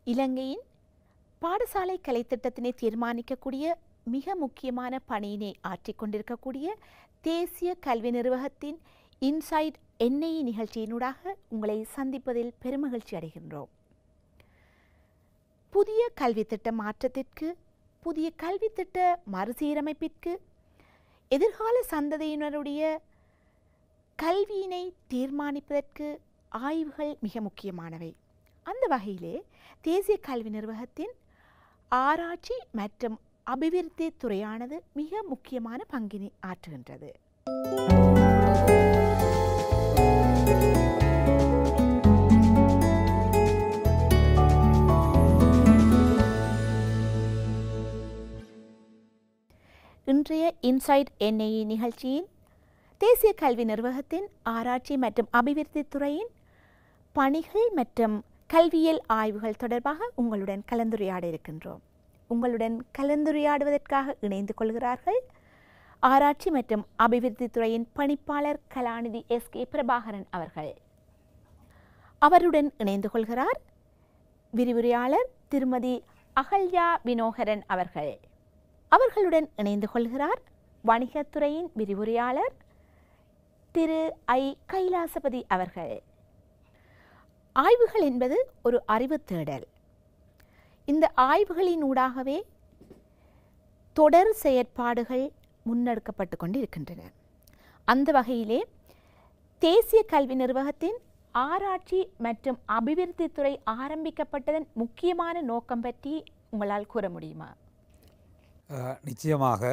இலங்கையின் பாடசாலை கலைத்திட்டத்தினை தீர்மானிக்கக்கூடிய மிக முக்கியமான பணியினை ஆற்றிக்கொண்டிருக்கக்கூடிய தேசிய கல்வி நிர்வாகத்தின் இன்சைட் என்ஐஇ நிகழ்ச்சியினூடாக உங்களை சந்திப்பதில் பெருமகிழ்ச்சி அடைகின்றோம். புதிய கல்வித்திட்ட மாற்றத்திற்கு, புதிய கல்வித்திட்ட மறுசீரமைப்பிற்கு, எதிர்கால சந்ததியினருடைய கல்வியினை தீர்மானிப்பதற்கு ஆய்வுகள் மிக முக்கியமானவை. அந்த வகையிலே தேசிய கல்வி நிர்வாகத்தின் ஆராய்ச்சி மற்றும் அபிவிருத்தி துறையானது மிக முக்கியமான பங்கினை ஆற்றுகின்றது. இன்றைய இன்சைட் என்ஐஇ நிகழ்ச்சியில் தேசிய கல்வி நிர்வாகத்தின் ஆராய்ச்சி மற்றும் அபிவிருத்தி துறையின் பணிகள் மற்றும் கல்வியியல் ஆய்வுகள் தொடர்பாக உங்களுடன் கலந்துரையாட இருக்கின்றோம். உங்களுடன் கலந்துரையாடுவதற்காக இணைந்து கொள்கிறார்கள் ஆராய்ச்சி மற்றும் அபிவிருத்தி துறையின் பணிப்பாளர் கலாநிதி எஸ்.கே. பிரபாகரன் அவர்கள். அவருடன் இணைந்து கொள்கிறார் விரிவுரையாளர் திருமதி அகல்யா வினோகரன் அவர்கள். அவர்களுடன் இணைந்து கொள்கிறார் வணிகத்துறையின் விரிவுரையாளர் திரு ஐ. கைலாசபதி அவர்கள். ஆய்வுகள் என்பது ஒரு அறிவு தேடல். இந்த ஆய்வுகளினூடாகவே தொடர் செயற்பாடுகள் முன்னெடுக்கப்பட்டு கொண்டிருக்கின்றன. அந்த வகையிலே தேசிய கல்வி நிர்வாகத்தின் ஆராய்ச்சி மற்றும் அபிவிருத்தி துறை ஆரம்பிக்கப்பட்டதன் முக்கியமான நோக்கம் பற்றி உங்களால் கூற முடியுமா? நிச்சயமாக.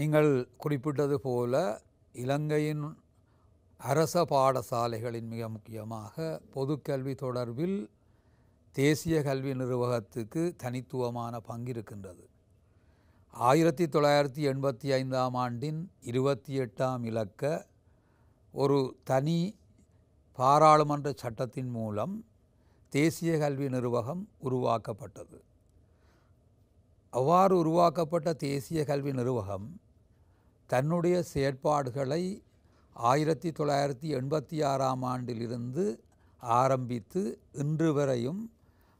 நீங்கள் குறிப்பிட்டது போல இலங்கையின் அரச பாடசாலைகளின் மிக முக்கியமாக பொதுக்கல்வி தொடர்பில் தேசிய கல்வி நிர்வாகத்துக்கு தனித்துவமான பங்கு இருக்கின்றது. 1985ஆம் ஆண்டின் 28ஆம் இலக்க ஒரு தனி பாராளுமன்ற சட்டத்தின் மூலம் தேசிய கல்வி நிர்வாகம் உருவாக்கப்பட்டது. அவ்வாறு உருவாக்கப்பட்ட தேசிய கல்வி நிர்வாகம் தன்னுடைய செயற்பாடுகளை 1986ஆம் ஆண்டிலிருந்து ஆரம்பித்து இன்று வரையும்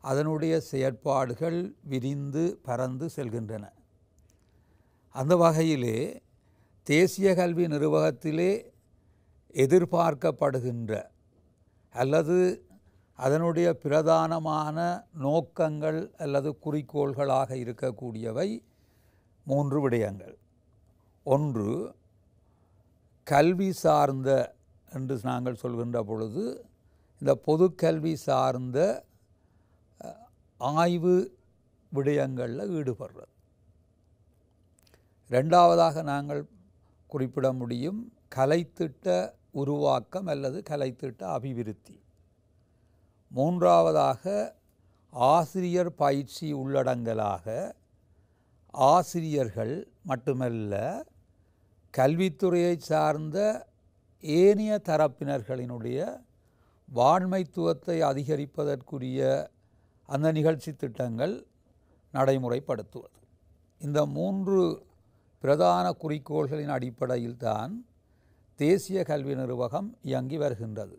அதனுடைய செயற்பாடுகள் விரிந்து பரந்து செல்கின்றன. அந்த வகையிலே தேசிய கல்வி நிர்வாகத்திலே எதிர்பார்க்கப்படுகின்ற அல்லது அதனுடைய பிரதானமான நோக்கங்கள் அல்லது குறிக்கோள்களாக இருக்கக்கூடியவை 3 விடயங்கள். ஒன்று, கல்வி சார்ந்த என்று நாங்கள் சொல்கின்ற பொழுது இந்த பொதுக்கல்வி சார்ந்த ஆய்வு விடயங்களில் ஈடுபடுறது. ரெண்டாவதாக நாங்கள் குறிப்பிட முடியும் கலைத்திட்ட உருவாக்கம் அல்லது கலைத்திட்ட அபிவிருத்தி. மூன்றாவதாக ஆசிரியர் பயிற்சி உள்ளடங்கலாக ஆசிரியர்கள் மட்டுமல்ல கல்வித்துறையை சார்ந்த ஏனைய தரப்பினர்களினுடைய வாழ்மைத்துவத்தை அதிகரிப்பதற்குரிய அந்த நிகழ்ச்சி திட்டங்கள் நடைமுறைப்படுத்துவது. இந்த 3 பிரதான குறிக்கோள்களின் அடிப்படையில் தான் தேசிய கல்வி நிர்வாகம் இயங்கி வருகின்றது.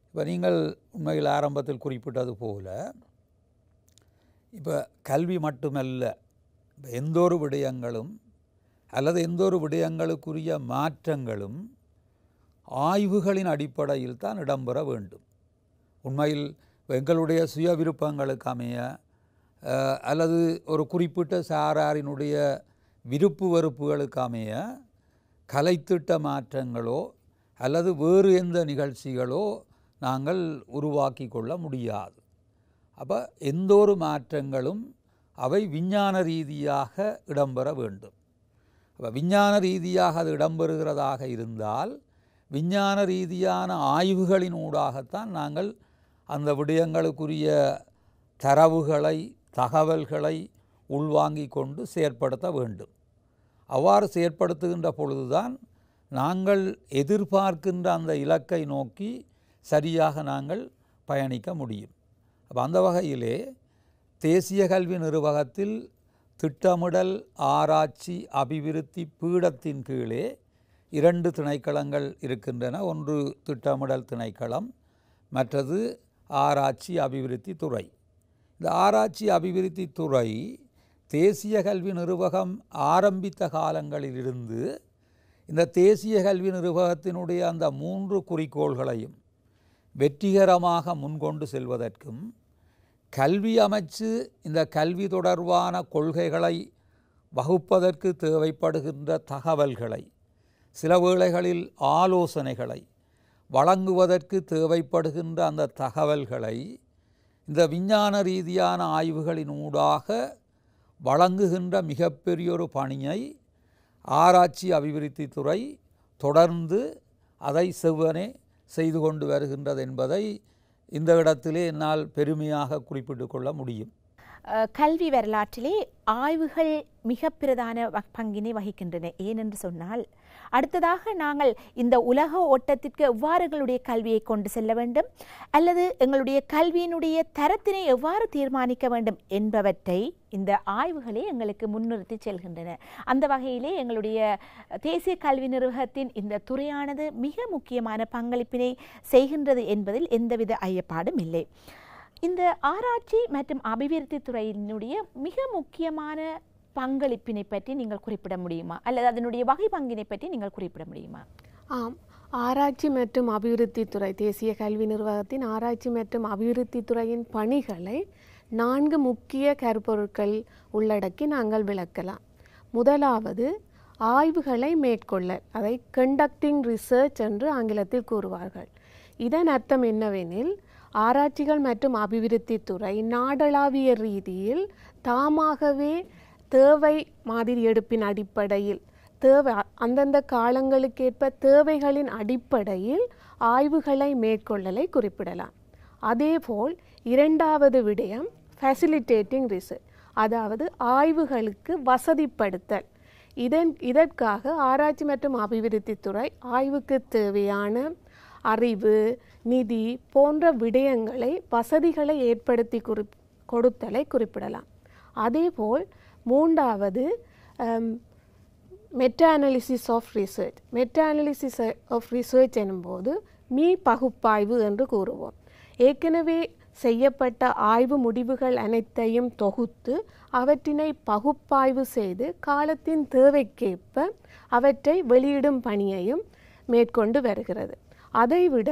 இப்போ நீங்கள் உண்மையில் ஆரம்பத்தில் குறிப்பிட்டது போல இப்போ கல்வி மட்டுமல்ல, இப்போ எந்தொரு விடயங்களும் அல்லது எந்தொரு விடயங்களுக்குரிய மாற்றங்களும் ஆய்வுகளின் அடிப்படையில் தான் இடம்பெற வேண்டும். உண்மையில் எங்களுடைய சுய விருப்பங்களுக்கு அமைய அல்லது ஒரு குறிப்பிட்ட சாராரினுடைய விருப்பு வெறுப்புகளுக்கு அமைய கலைத்திட்ட மாற்றங்களோ அல்லது வேறு எந்த நிகழ்ச்சிகளோ நாங்கள் உருவாக்கி கொள்ள முடியாது. அப்போ எந்தொரு மாற்றங்களும் அவை விஞ்ஞான ரீதியாக இடம்பெற வேண்டும். அப்போ விஞ்ஞான ரீதியாக அது இடம்பெறுகிறதாக இருந்தால் விஞ்ஞான ரீதியான ஆய்வுகளின் ஊடாகத்தான் நாங்கள் அந்த விடயங்களுக்குரிய தரவுகளை தகவல்களை உள்வாங்கி கொண்டு செயற்படுத்த வேண்டும். அவ்வாறு செயற்படுத்துகின்ற பொழுதுதான் நாங்கள் எதிர்பார்க்கின்ற அந்த இலக்கை நோக்கி சரியாக நாங்கள் பயணிக்க முடியும். அப்போ அந்த வகையிலே தேசிய கல்வி நிர்வாகத்தில் திட்டமிடல் ஆராய்ச்சி அபிவிருத்தி பீடத்தின் கீழே 2 திணைக்களங்கள் இருக்கின்றன. ஒன்று திட்டமிடல் திணைக்களம், மற்றது ஆராய்ச்சி அபிவிருத்தி துறை. இந்த ஆராய்ச்சி அபிவிருத்தி துறை தேசிய கல்வி நிறுவகம் ஆரம்பித்த காலங்களிலிருந்து இந்த தேசிய கல்வி நிறுவகத்தினுடைய அந்த 3 குறிக்கோள்களையும் வெற்றிகரமாக முன்கொண்டு செல்வதற்கும், கல்வி அமைச்சு இந்த கல்வி தொடர்பான கொள்கைகளை வகுப்பதற்கு தேவைப்படுகின்ற தகவல்களை, சில வேளைகளில் ஆலோசனைகளை வழங்குவதற்கு தேவைப்படுகின்ற அந்த தகவல்களை இந்த விஞ்ஞான ரீதியான ஆய்வுகளினூடாக வழங்குகின்ற மிகப்பெரியொரு பணியை ஆராய்ச்சி அபிவிருத்தி துறை தொடர்ந்து அதை செவ்வனே செய்து கொண்டு வருகின்றது என்பதை இந்த இடத்திலே என்னால் பெருமையாக குறிப்பிட்டு கொள்ள முடியும். கல்வி வரலாற்றிலே ஆய்வுகள் மிக பிரதான பங்கினை வகிக்கின்றன. ஏனென்று சொன்னால், அடுத்ததாக நாங்கள் இந்த உலக ஓட்டத்திற்கு எவ்வாறு எங்களுடைய கல்வியை கொண்டு செல்ல வேண்டும், அல்லது எங்களுடைய கல்வியினுடைய தரத்தினை எவ்வாறு தீர்மானிக்க வேண்டும் என்பவற்றை இந்த ஆய்வுகளே எங்களுக்கு முன்னிறுத்தி செல்கின்றன. அந்த வகையிலே எங்களுடைய தேசிய கல்வி நிறுவகத்தின் இந்த துறையானது மிக முக்கியமான பங்களிப்பினை செய்கின்றது என்பதில் எந்தவித ஐயப்பாடும் இல்லை. இந்த ஆராய்ச்சி மற்றும் அபிவிருத்தி துறையினுடைய மிக முக்கியமான பங்களிப்பினை பற்றி நீங்கள் குறிப்பிட முடியுமா, அல்லது அதனுடைய வகை பங்கினை பற்றி நீங்கள் குறிப்பிட முடியுமா? ஆம், ஆராய்ச்சி மற்றும் அபிவிருத்தி துறை, தேசிய கல்வி நிறுவகத்தின் ஆராய்ச்சி மற்றும் அபிவிருத்தி துறையின் பணிகளை 4 முக்கிய கருப்பொருட்கள் உள்ளடக்கி நாங்கள் விளக்கலாம். முதலாவது, ஆய்வுகளை மேற்கொள்ளல், அதை கண்டக்டிங் ரிசர்ச் என்று ஆங்கிலத்தில் கூறுவார்கள். இதன் அர்த்தம் என்னவெனில், ஆராய்ச்சிகள் மற்றும் அபிவிருத்தி துறை நாடளாவிய ரீதியில் தாமாகவே தேவை மாதிரி எடுப்பின் அடிப்படையில், அந்தந்த காலங்களுக்கேற்ப தேவைகளின் அடிப்படையில் ஆய்வுகளை மேற்கொள்ளலை குறிப்பிடலாம். அதேபோல் இரண்டாவது விடயம் ஃபெசிலிட்டேட்டிங் ரிசர்ச், அதாவது ஆய்வுகளுக்கு வசதிப்படுத்தல். இதற்காக ஆராய்ச்சி மற்றும் அபிவிருத்தி துறை ஆய்வுக்கு தேவையான அறிவு, நிதி போன்ற விடயங்களை, வசதிகளை ஏற்படுத்தி கொடுத்தலை குறிப்பிடலாம். அதேபோல் மூன்றாவது meta analysis of research. Meta analysis of research எனும்போது பகுப்பாய்வு என்று கூறுவோம். ஏற்கனவே செய்யப்பட்ட ஆய்வு முடிவுகள் அனைத்தையும் தொகுத்து அவற்றினை பகுப்பாய்வு செய்து காலத்தின் தேவைக்கேற்ப அவற்றை வெளியிடும் பணியையும் மேற்கொண்டு வருகிறது. அதைவிட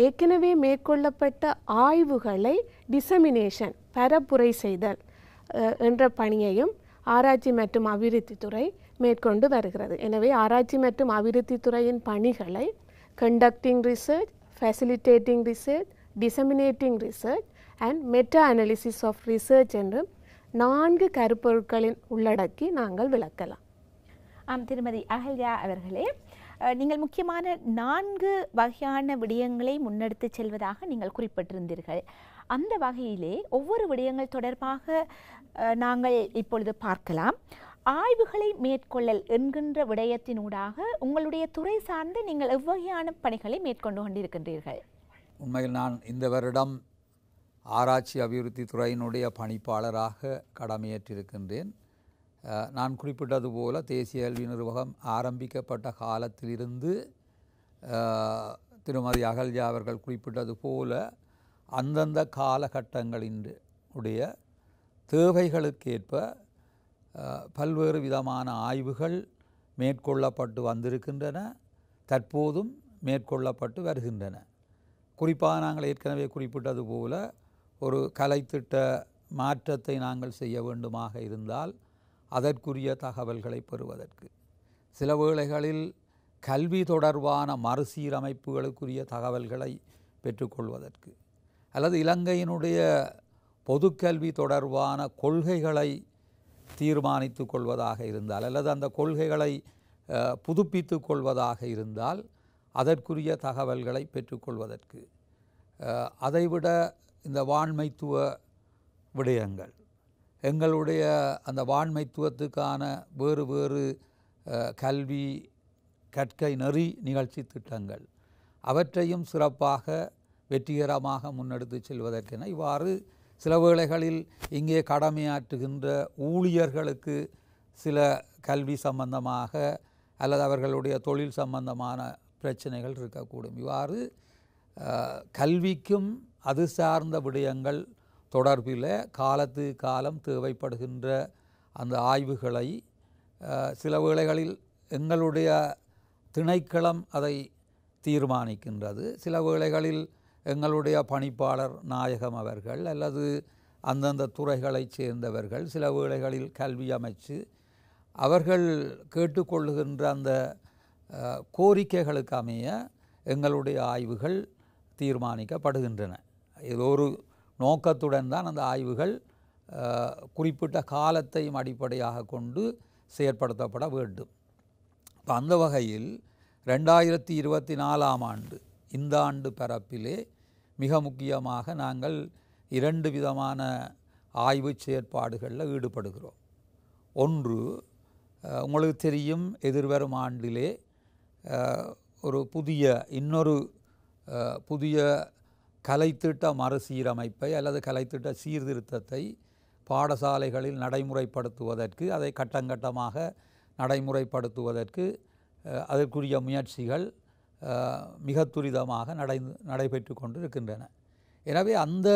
ஏற்கனவே மேற்கொள்ளப்பட்ட ஆய்வுகளை டிசமினேஷன், பரப்புரை செய்தல் என்ற பணியையும் ஆராய்ச்சி மற்றும் அபிவிருத்தி துறை மேற்கொண்டு வருகிறது. எனவே ஆராய்ச்சி மற்றும் அபிவிருத்தி துறையின் பணிகளை conducting research, facilitating research, disseminating research and meta analysis of research என்று 4 கருப்பொருட்களின் உள்ளடக்கி நாங்கள் விளக்கலாம். திருமதி அகல்யா அவர்களே, நீங்கள் முக்கியமான 4 வகையான விடயங்களை முன்னெடுத்து செல்வதாக நீங்கள் குறிப்பிட்டிருந்தீர்கள். அந்த வகையிலே ஒவ்வொரு விடயங்கள் தொடர்பாக நாங்கள் இப்பொழுது பார்க்கலாம். ஆய்வுகளை மேற்கொள்ளல் என்கின்ற விடயத்தினூடாக உங்களுடைய துறை சார்ந்து நீங்கள் எவ்வகையான பணிகளை மேற்கொண்டு கொண்டிருக்கின்றீர்கள்? உண்மையில் நான் இந்த வருடம் ஆராய்ச்சி அபிவிருத்தி துறையினுடைய பணிப்பாளராக கடமையேற்றிருக்கின்றேன். நான் குறிப்பிட்டது போல தேசிய கல்வி நிறுவகம் ஆரம்பிக்கப்பட்ட காலத்திலிருந்து திருமதி அகல்யா அவர்கள் குறிப்பிட்டது போல அந்தந்த காலகட்டங்களினுடைய தேவைகளுக்கேற்ப பல்வேறு விதமான ஆய்வுகள் மேற்கொள்ளப்பட்டு வந்திருக்கின்றன, தற்போதும் மேற்கொள்ளப்பட்டு வருகின்றன. குறிப்பாக நாங்கள் ஏற்கனவே குறிப்பிட்டது போல ஒரு கலைத்திட்ட மாற்றத்தை நாங்கள் செய்ய வேண்டுமாக இருந்தால் அதற்குரிய தகவல்களை பெறுவதற்கு, சில வேளைகளில் கல்வி தொடர்பான மறுசீரமைப்புகளுக்குரிய தகவல்களை பெற்றுக்கொள்வதற்கு, அல்லது இலங்கையினுடைய பொதுக்கல்வி தொடர்பான கொள்கைகளை தீர்மானித்து கொள்வதாக இருந்தால், அல்லது அந்த கொள்கைகளை புதுப்பித்து கொள்வதாக இருந்தால் அதற்குரிய தகவல்களை பெற்றுக்கொள்வதற்கு, அதைவிட இந்த வாண்மைத்துவ விடயங்கள், எங்களுடைய அந்த வாண்மைத்துவத்துக்கான வேறு வேறு கல்வி கற்கை நெறி நிகழ்ச்சி திட்டங்கள், அவற்றையும் சிறப்பாக வெற்றிகரமாக முன்னெடுத்து செல்வதற்கென இவ்வாறு சில வேளைகளில் இங்கே கடமையாற்றுகின்ற ஊழியர்களுக்கு சில கல்வி சம்பந்தமாக அல்லது அவர்களுடைய தொழில் சம்பந்தமான பிரச்சனைகள் இருக்கக்கூடும். இவ்வாறு கல்விக்கும் அது சார்ந்த விடயங்கள் தொடர்பில் காலத்துக்கு காலம் தேவைப்படுகின்ற அந்த ஆய்வுகளை சில வேளைகளில் எங்களுடைய திணைக்களம் அதை தீர்மானிக்கின்றது. சில வேளைகளில் எங்களுடைய பணிப்பாளர் நாயகம் அவர்கள் அல்லது அந்தந்த துறைகளைச் சேர்ந்தவர்கள், சில வேளைகளில் கல்வி அமைச்சு அவர்கள் கேட்டுக்கொள்ளுகின்ற அந்த கோரிக்கைகளுக்கு அமைய எங்களுடைய ஆய்வுகள் தீர்மானிக்கப்படுகின்றன. ஏதோ ஒரு நோக்கத்துடன் தான் அந்த ஆய்வுகள் குறிப்பிட்ட காலத்தையும் அடிப்படையாக கொண்டு செயற்படுத்தப்பட வேண்டும். இப்போ அந்த வகையில் 2024 ஆண்டு இந்த ஆண்டு பரப்பிலே மிக முக்கியமாக நாங்கள் 2 விதமான ஆய்வு செயற்பாடுகளில் ஈடுபடுகிறோம். ஒன்று, உங்களுக்கு தெரியும், எதிர்வரும் ஆண்டிலே ஒரு இன்னொரு புதிய கலைத்திட்ட மறுசீரமைப்பை அல்லது கலைத்திட்ட சீர்திருத்தத்தை பாடசாலைகளில் நடைமுறைப்படுத்துவதற்கு, அதை கட்டங்கட்டமாக நடைமுறைப்படுத்துவதற்கு அதற்குரிய முயற்சிகள் மிக துரிதமாக நடைபெற்று கொண்டு இருக்கின்றன. எனவே அந்த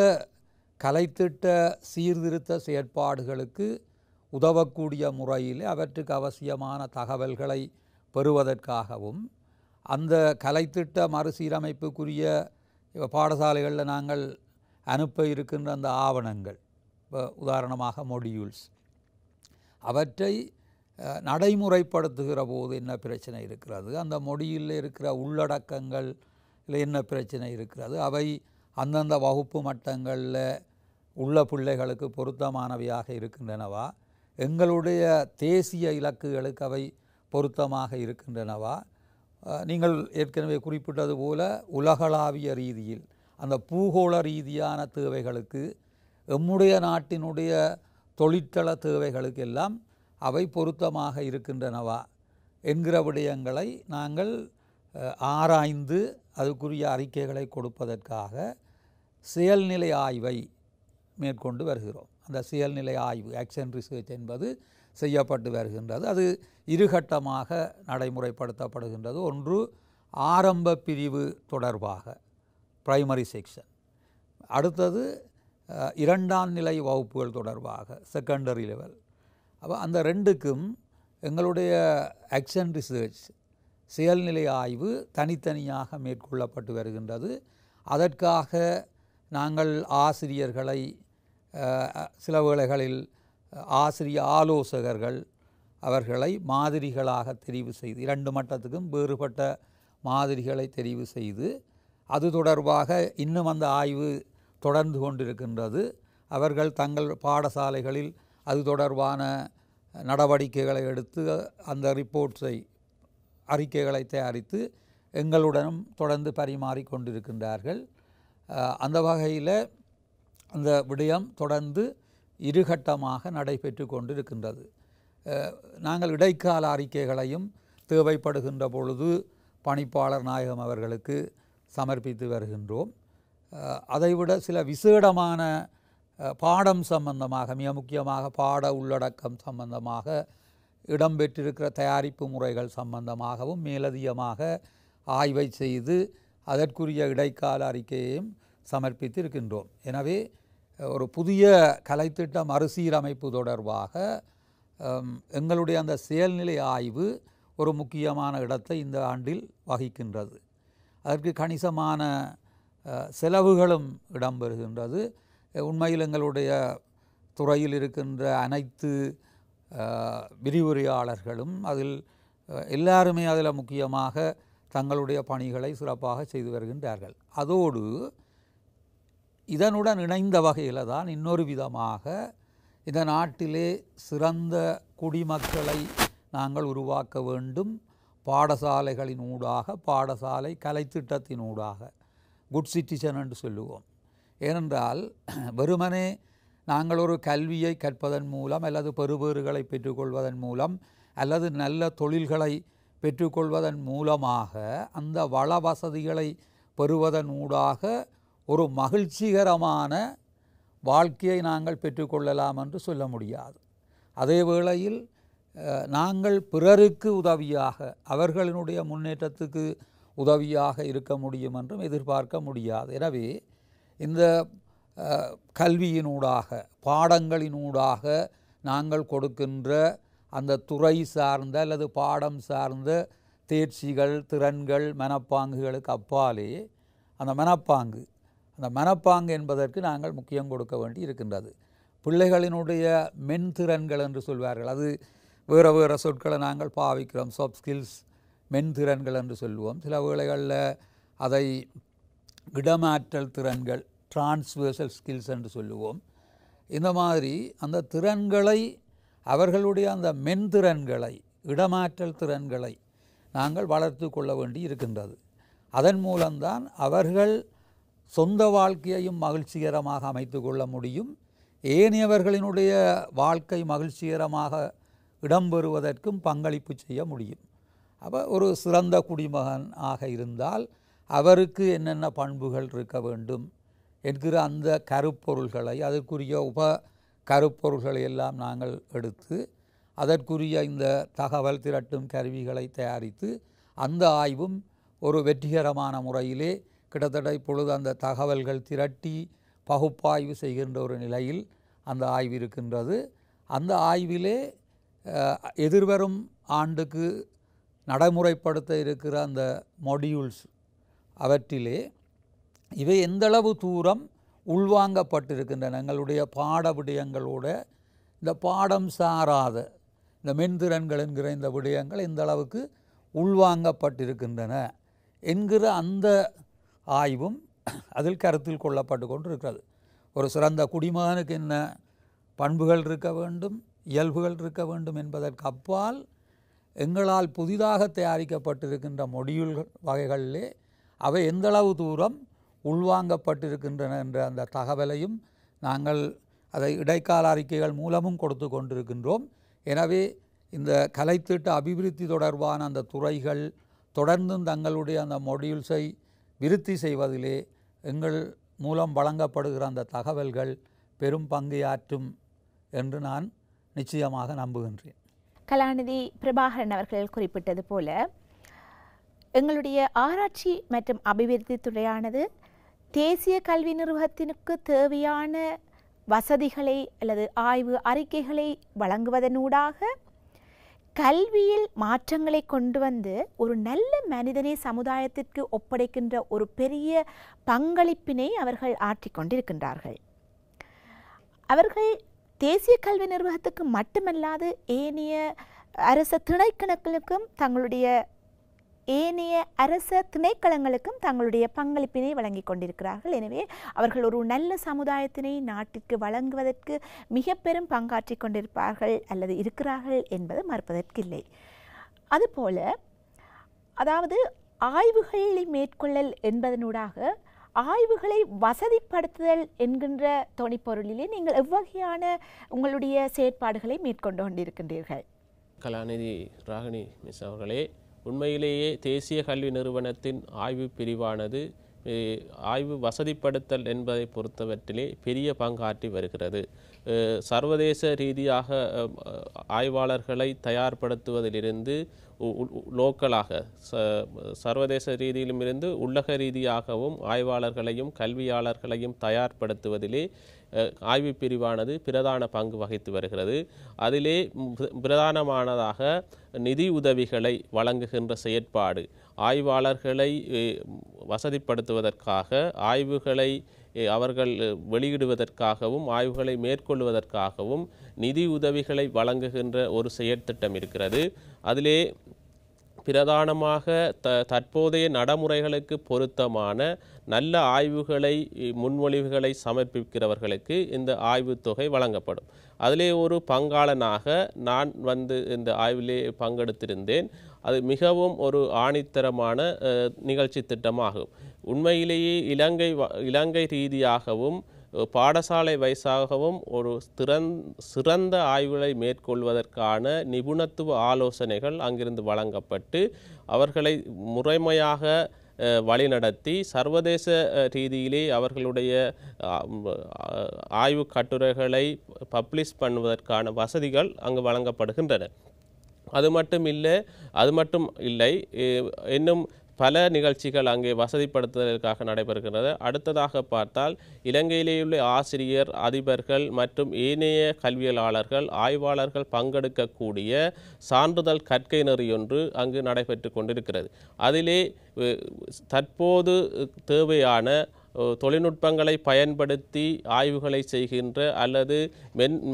கலைத்திட்ட சீர்திருத்த செயற்பாடுகளுக்கு உதவக்கூடிய முறையில் அவற்றுக்கு அவசியமான தகவல்களை பெறுவதற்காகவும், அந்த கலைத்திட்ட மறுசீரமைப்புக்குரிய பாடசாலைகளில் நாங்கள் அனுப்ப இருக்கின்ற அந்த ஆவணங்கள், உதாரணமாக மொடியூல்ஸ், அவற்றை நடைமுறைப்படுத்துகிற போது என்ன பிரச்சனை இருக்கிறது, அந்த மொடியில் இருக்கிற உள்ளடக்கங்கள் என்ன பிரச்சனை இருக்கிறது, அவை அந்தந்த வகுப்பு மட்டங்களில் உள்ள பிள்ளைகளுக்கு பொருத்தமானவையாக இருக்கின்றனவா, எங்களுடைய தேசிய இலக்குகளுக்கு அவை பொருத்தமாக இருக்கின்றனவா, நீங்கள் ஏற்கனவே குறிப்பிட்டது போல உலகளாவிய ரீதியில் அந்த பூகோள ரீதியான தேவைகளுக்கு, எம்முடைய நாட்டினுடைய தொழிற்சல தேவைகளுக்கு எல்லாம் அவை பொருத்தமாக இருக்கின்றனவா என்கிற விடயங்களை நாங்கள் ஆராய்ந்து அதுக்குரிய அறிக்கைகளை கொடுப்பதற்காக செயல்நிலை ஆய்வை மேற்கொண்டு வருகிறோம். அந்த செயல்நிலை ஆய்வு, ஆக்ஷன் ரிசர்ச் என்பது செய்யப்பட்டு வருகின்றது. அது இருகட்டமாக நடைமுறைப்படுத்தப்படுகின்றது. ஒன்று, ஆரம்ப பிரிவு தொடர்பாக பிரைமரி செக்ஷன், அடுத்தது 2ஆம் நிலை வகுப்புகள் தொடர்பாக செகண்டரி லெவல். அப்போ அந்த 2க்கும் எங்களுடைய ஆக்ஷன் ரிசர்ச் செயல்நிலை ஆய்வு தனித்தனியாக மேற்கொள்ளப்பட்டு வருகின்றது. அதற்காக நாங்கள் ஆசிரியர்களை, சில வேளைகளில் ஆசிரிய ஆலோசகர்கள் அவர்களை மாதிரிகளாக தெரிவு செய்து, 2 மட்டத்துக்கும் வேறுபட்ட மாதிரிகளை தெரிவு செய்து, அது தொடர்பாக இன்னும் அந்த ஆய்வு தொடர்ந்து கொண்டிருக்கின்றது. அவர்கள் தங்கள் பாடசாலைகளில் அது தொடர்பான நடவடிக்கைகளை எடுத்து அந்த ரிப்போர்ட்ஸை, அறிக்கைகளை தயாரித்து எங்களுடனும் தொடர்ந்து பரிமாறிக்கொண்டிருக்கின்றார்கள். அந்த வகையில் அந்த விடயம் தொடர்ந்து இருகட்டமாக நடைபெற்று கொண்டிருக்கின்றது. நாங்கள் இடைக்கால அறிக்கைகளையும் தேவைப்படுகின்ற பொழுது பணிப்பாளர் நாயகம் அவர்களுக்கு சமர்ப்பித்து வருகின்றோம். அதைவிட சில விசேடமான பாடம் சம்பந்தமாக, மிக முக்கியமாக பாட உள்ளடக்கம் சம்பந்தமாக இடம்பெற்றிருக்கிற தயாரிப்பு முறைகள் சம்பந்தமாகவும் மேலதிகமாக ஆய்வை செய்து அதற்குரிய இடைக்கால அறிக்கையையும் சமர்ப்பித்து இருக்கின்றோம். எனவே ஒரு புதிய கலைத்திட்ட மறுசீரமைப்பு தொடர்பாக எங்களுடைய அந்த செயல்நிலை ஆய்வு ஒரு முக்கியமான இடத்தை இந்த ஆண்டில் வகிக்கின்றது. அதற்கு கணிசமான செலவுகளும் இடம்பெறுகின்றது. உண்மையில் எங்களுடைய துறையில் இருக்கின்ற அனைத்து விரிவுரையாளர்களும் அதில் எல்லாருமே அதில் முக்கியமாக தங்களுடைய பணிகளை சிறப்பாக செய்து வருகின்றார்கள். அதோடு இதனுடன் இணைந்த வகையில் தான் இன்னொரு விதமாக இந்த நாட்டிலே சிறந்த குடிமக்களை நாங்கள் உருவாக்க வேண்டும். பாடசாலைகளின் ஊடாக, பாடசாலை கலைத்திட்டத்தின் ஊடாக, குட் சிட்டிசன் என்று சொல்லுவோம். ஏனென்றால் வெறுமனே நாங்கள் ஒரு கல்வியை கற்பதன் மூலம் அல்லது பெறுபேறுகளை பெற்றுக்கொள்வதன் மூலம் அல்லது நல்ல தொழில்களை பெற்றுக்கொள்வதன் மூலமாக அந்த வள வசதிகளை பெறுவதன் ஊடாக ஒரு மகிழ்ச்சிகரமான வாழ்க்கையை நாங்கள் பெற்றுக்கொள்ளலாம் என்று சொல்ல முடியாது. அதே வேளையில் நாங்கள் பிறருக்கு உதவியாக, அவர்களினுடைய முன்னேற்றத்துக்கு உதவியாக இருக்க முடியும் என்றும் எதிர்பார்க்க முடியாது. எனவே இந்த கல்வியினூடாக பாடங்களினூடாக நாங்கள் கொடுக்கின்ற அந்த துறை சார்ந்த அல்லது பாடம் சார்ந்த தேர்ச்சிகள், திறன்கள், மனப்பாங்குகளுக்கு அப்பாலே அந்த மனப்பாங்கு என்பதற்கு நாங்கள் முக்கியம் கொடுக்க வேண்டி இருக்கின்றது. பிள்ளைகளினுடைய மென்திறன்கள் என்று சொல்வார்கள். அது வேறு வேறு சொற்களை நாங்கள் பாவிக்கிறோம். சாஃப்ட் ஸ்கில்ஸ், மென்திறன்கள் என்று சொல்லுவோம். சில வேளைகளில் அதை இடமாற்றல் திறன்கள், டிரான்ஸ்வர்சல் ஸ்கில்ஸ் என்று சொல்லுவோம். இந்த மாதிரி அந்த திறன்களை, அவர்களுடைய அந்த மென்திறன்களை, இடமாற்றல் திறன்களை நாங்கள் வளர்த்து கொள்ள வேண்டி இருக்கின்றது. அதன் மூலம்தான் அவர்கள் சொந்த வாழ்க்கையையும் மகிழ்ச்சிகரமாக அமைத்து கொள்ள முடியும். ஏனையவர்களினுடைய வாழ்க்கை மகிழ்ச்சிகரமாக இடம்பெறுவதற்கும் பங்களிப்பு செய்ய முடியும். அப்போ ஒரு சிறந்த குடிமகன் ஆக இருந்தால் அவருக்கு என்னென்ன பண்புகள் இருக்க வேண்டும் என்கிற அந்த கருப்பொருள்களை, அதற்குரிய கருப்பொருள்களை எல்லாம் நாங்கள் எடுத்து அதற்குரிய இந்த தகவல் திரட்டும் கருவிகளை தயாரித்து அந்த ஆய்வும் ஒரு வெற்றிகரமான முறையிலே கிட்டத்தட்ட இப்பொழுது அந்த தகவல்கள் திரட்டி பகுப்பாய்வு செய்கின்ற ஒரு நிலையில் அந்த ஆய்வு இருக்கின்றது. அந்த ஆய்விலே எதிர்வரும் ஆண்டுக்கு நடைமுறைப்படுத்த இருக்கிற அந்த மொடியூல்ஸ், அவற்றிலே இவை எந்தளவு தூரம் உள்வாங்கப்பட்டிருக்கின்றன, எங்களுடைய பாட விடயங்களோட இந்த பாடம் சாராத இந்த மென்திறன்கள் என்கிற இந்த விடயங்கள் எந்த அளவுக்கு உள்வாங்கப்பட்டிருக்கின்றன என்கிற அந்த ஆய்வும் அதில் கருத்தில் கொள்ளப்பட்டு கொண்டிருக்கிறது. ஒரு சிறந்த குடிமகனுக்கு என்ன பண்புகள் இருக்க வேண்டும், இயல்புகள் இருக்க வேண்டும் என்பதற்கு அப்பால் எங்களால் புதிதாக தயாரிக்கப்பட்டிருக்கின்ற மொடியூல்கள் வகைகளிலே அவை எந்தளவு தூரம் உள்வாங்கப்பட்டிருக்கின்றன என்ற அந்த தகவலையும் நாங்கள் அதை இடைக்கால அறிக்கைகள் மூலமும் கொடுத்து கொண்டிருக்கின்றோம். எனவே இந்த கலைத்திட்ட அபிவிருத்தி தொடர்பான அந்த துறைகள் தொடர்ந்தும் தங்களுடைய அந்த மொடியூல்ஸை விருத்தி செய்வதிலே எங்கள் மூலம் வழங்கப்படுகிற அந்த தகவல்கள் பெரும் பங்கையாற்றும் என்று நான் நிச்சயமாக நம்புகின்றேன். கலாநிதி பிரபாகரன் அவர்கள் குறிப்பிட்டது போல எங்களுடைய ஆராய்ச்சி மற்றும் அபிவிருத்தி துறையானது தேசிய கல்வி நிறுவனத்திற்கு தேவையான வசதிகளை அல்லது ஆய்வு அறிக்கைகளை வழங்குவதனூடாக கல்வியில் மாற்றங்களை கொண்டு வந்து ஒரு நல்ல மனிதனை சமுதாயத்திற்கு ஒப்படைக்கின்ற ஒரு பெரிய பங்களிப்பினை அவர்கள் ஆற்றிக்கொண்டிருக்கின்றார்கள். அவர்கள் தேசிய கல்வி நிறுவனத்துக்கு மட்டுமல்லாது ஏனைய அரச திணைக்களங்களுக்கும் தங்களுடைய பங்களிப்பினை வழங்கி கொண்டிருக்கிறார்கள். எனவே அவர்கள் ஒரு நல்ல சமுதாயத்தினை நாட்டிற்கு வழங்குவதற்கு மிக பெரும் பங்காற்றி கொண்டிருப்பார்கள் அல்லது இருக்கிறார்கள் என்பது மறுப்பதற்கில்லை. அதுபோல அதாவது ஆய்வுகளை மேற்கொள்ளல் என்பதனூடாக ஆய்வுகளை வசதிப்படுத்துதல் என்கின்ற தொனிப்பொருளிலே நீங்கள் எவ்வகையான உங்களுடைய செயற்பாடுகளை மேற்கொண்டு கொண்டிருக்கின்றீர்கள்? கலாநிதி ராகினி மிஸ் அவர்களே, உண்மையிலேயே தேசிய கல்வி நிறுவனத்தின் ஆய்வு பிரிவானது ஆய்வு வசதிப்படுத்தல் என்பதை பொறுத்தவற்றிலே பெரிய பங்காற்றி வருகிறது. சர்வதேச ரீதியாக ஆய்வாளர்களை தயார்படுத்துவதிலிருந்து லோக்கலாக சர்வதேச ரீதியிலும் இருந்து உள்ளக ரீதியாகவும் ஆய்வாளர்களையும் கல்வியாளர்களையும் தயார்படுத்துவதிலே ஆய்வு பிரிவானது பிரதான பங்கு வகித்து வருகிறது. அதிலே பிரதானமானதாக நிதி உதவிகளை வழங்குகின்ற செயற்பாடு, ஆய்வாளர்களை வசதிப்படுத்துவதற்காக ஆய்வுகளை அவர்கள் வெளியிடுவதற்காகவும் ஆய்வுகளை மேற்கொள்வதற்காகவும் நிதி உதவிகளை வழங்குகின்ற ஒரு செயற்திட்டம் இருக்கிறது. அதிலே பிரதானமாக தற்போதைய நடைமுறைகளுக்கு பொருத்தமான நல்ல ஆய்வுகளை முன்மொழிவுகளை சமர்ப்பிக்கிறவர்களுக்கு இந்த ஆய்வு தொகை வழங்கப்படும். அதிலே ஒரு பங்காளனாக நான் இந்த ஆய்விலே பங்கெடுத்திருந்தேன். அது மிகவும் ஒரு ஆணித்தரமான நிகழ்ச்சி திட்டமாகும். உண்மையிலேயே இலங்கை ரீதியாகவும் பாடசாலை வயசாகவும் ஒரு சிறந்த ஆய்வுகளை மேற்கொள்வதற்கான நிபுணத்துவ ஆலோசனைகள் அங்கிருந்து வழங்கப்பட்டு அவர்களை முறைமையாக வழிநடத்தி சர்வதேச ரீதியிலே அவர்களுடைய ஆய்வு கட்டுரைகளை பப்ளிஷ் பண்ணுவதற்கான வசதிகள் அங்கு வழங்கப்படுகின்றன. அது மட்டும் இல்லை இன்னும் பல நிகழ்ச்சிகள் அங்கே வசதிப்படுத்துவதற்காக நடைபெறுகிறது. அடுத்ததாக பார்த்தால் இலங்கையிலேயுள்ள ஆசிரியர், அதிபர்கள் மற்றும் ஏனைய கல்வியலாளர்கள், ஆய்வாளர்கள் பங்கெடுக்கக்கூடிய சான்றிதழ் கற்கை நெறி ஒன்று அங்கு நடைபெற்று கொண்டிருக்கிறது. அதிலே தற்போது தேவையான தொழில்நுட்பங்களை பயன்படுத்தி ஆய்வுகளை செய்கின்ற அல்லது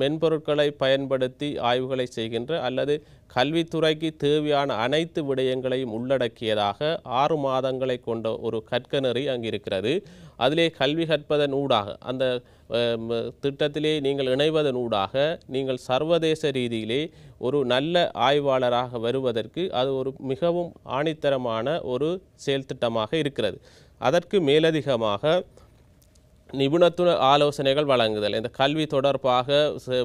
மென்பொருட்களை பயன்படுத்தி ஆய்வுகளை செய்கின்ற அல்லது கல்வித்துறைக்கு தேவையான அனைத்து விடயங்களையும் உள்ளடக்கியதாக 6 மாதங்களை கொண்ட ஒரு கற்கநெறி அங்கு இருக்கிறது. அதிலே கல்வி கற்பதன் ஊடாக அந்த திட்டத்திலே நீங்கள் இணைவதன் ஊடாக நீங்கள் சர்வதேச ரீதியிலே ஒரு நல்ல ஆய்வாளராக வருவதற்கு அது ஒரு மிகவும் ஆணித்தரமான ஒரு செயல் திட்டமாக இருக்கிறது. அதற்கு மேலதிகமாக நிபுணத்துவ ஆலோசனைகள் வழங்குதல். இந்த கல்வி தொடர்பாக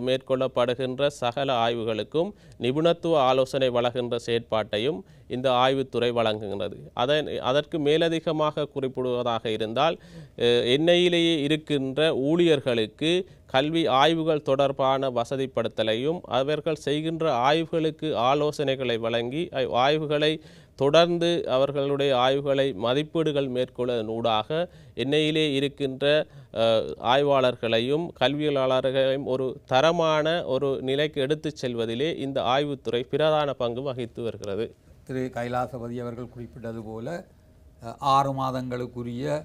மேற்கொள்ளப்படுகின்ற சகல ஆய்வுகளுக்கும் நிபுணத்துவ ஆலோசனை வழங்குகின்ற செயற்பாட்டையும் இந்த ஆய்வுத்துறை வழங்குகின்றது. அதற்கு மேலதிகமாக குறிப்பிடுவதாக இருந்தால் எண்ணெயிலேயே இருக்கின்ற ஊழியர்களுக்கு கல்வி ஆய்வுகள் தொடர்பான வசதிப்படுத்தலையும் அவர்கள் செய்கின்ற ஆய்வுகளுக்கு ஆலோசனைகளை வழங்கி ஆய்வுகளை தொடர்ந்து அவர்களுடைய ஆய்வுகளை மதிப்பீடுகள் மேற்கொள்வதன் ஊடாக எண்ணெயிலே இருக்கின்ற ஆய்வாளர்களையும் கல்வியலாளர்களையும் ஒரு தரமான ஒரு நிலைக்கு எடுத்துச் செல்வதிலே இந்த ஆய்வுத்துறை பிரதான பங்கு வகித்து வருகிறது. திரு கைலாசபதி அவர்கள் குறிப்பிட்டது போல 6 மாதங்களுக்குரிய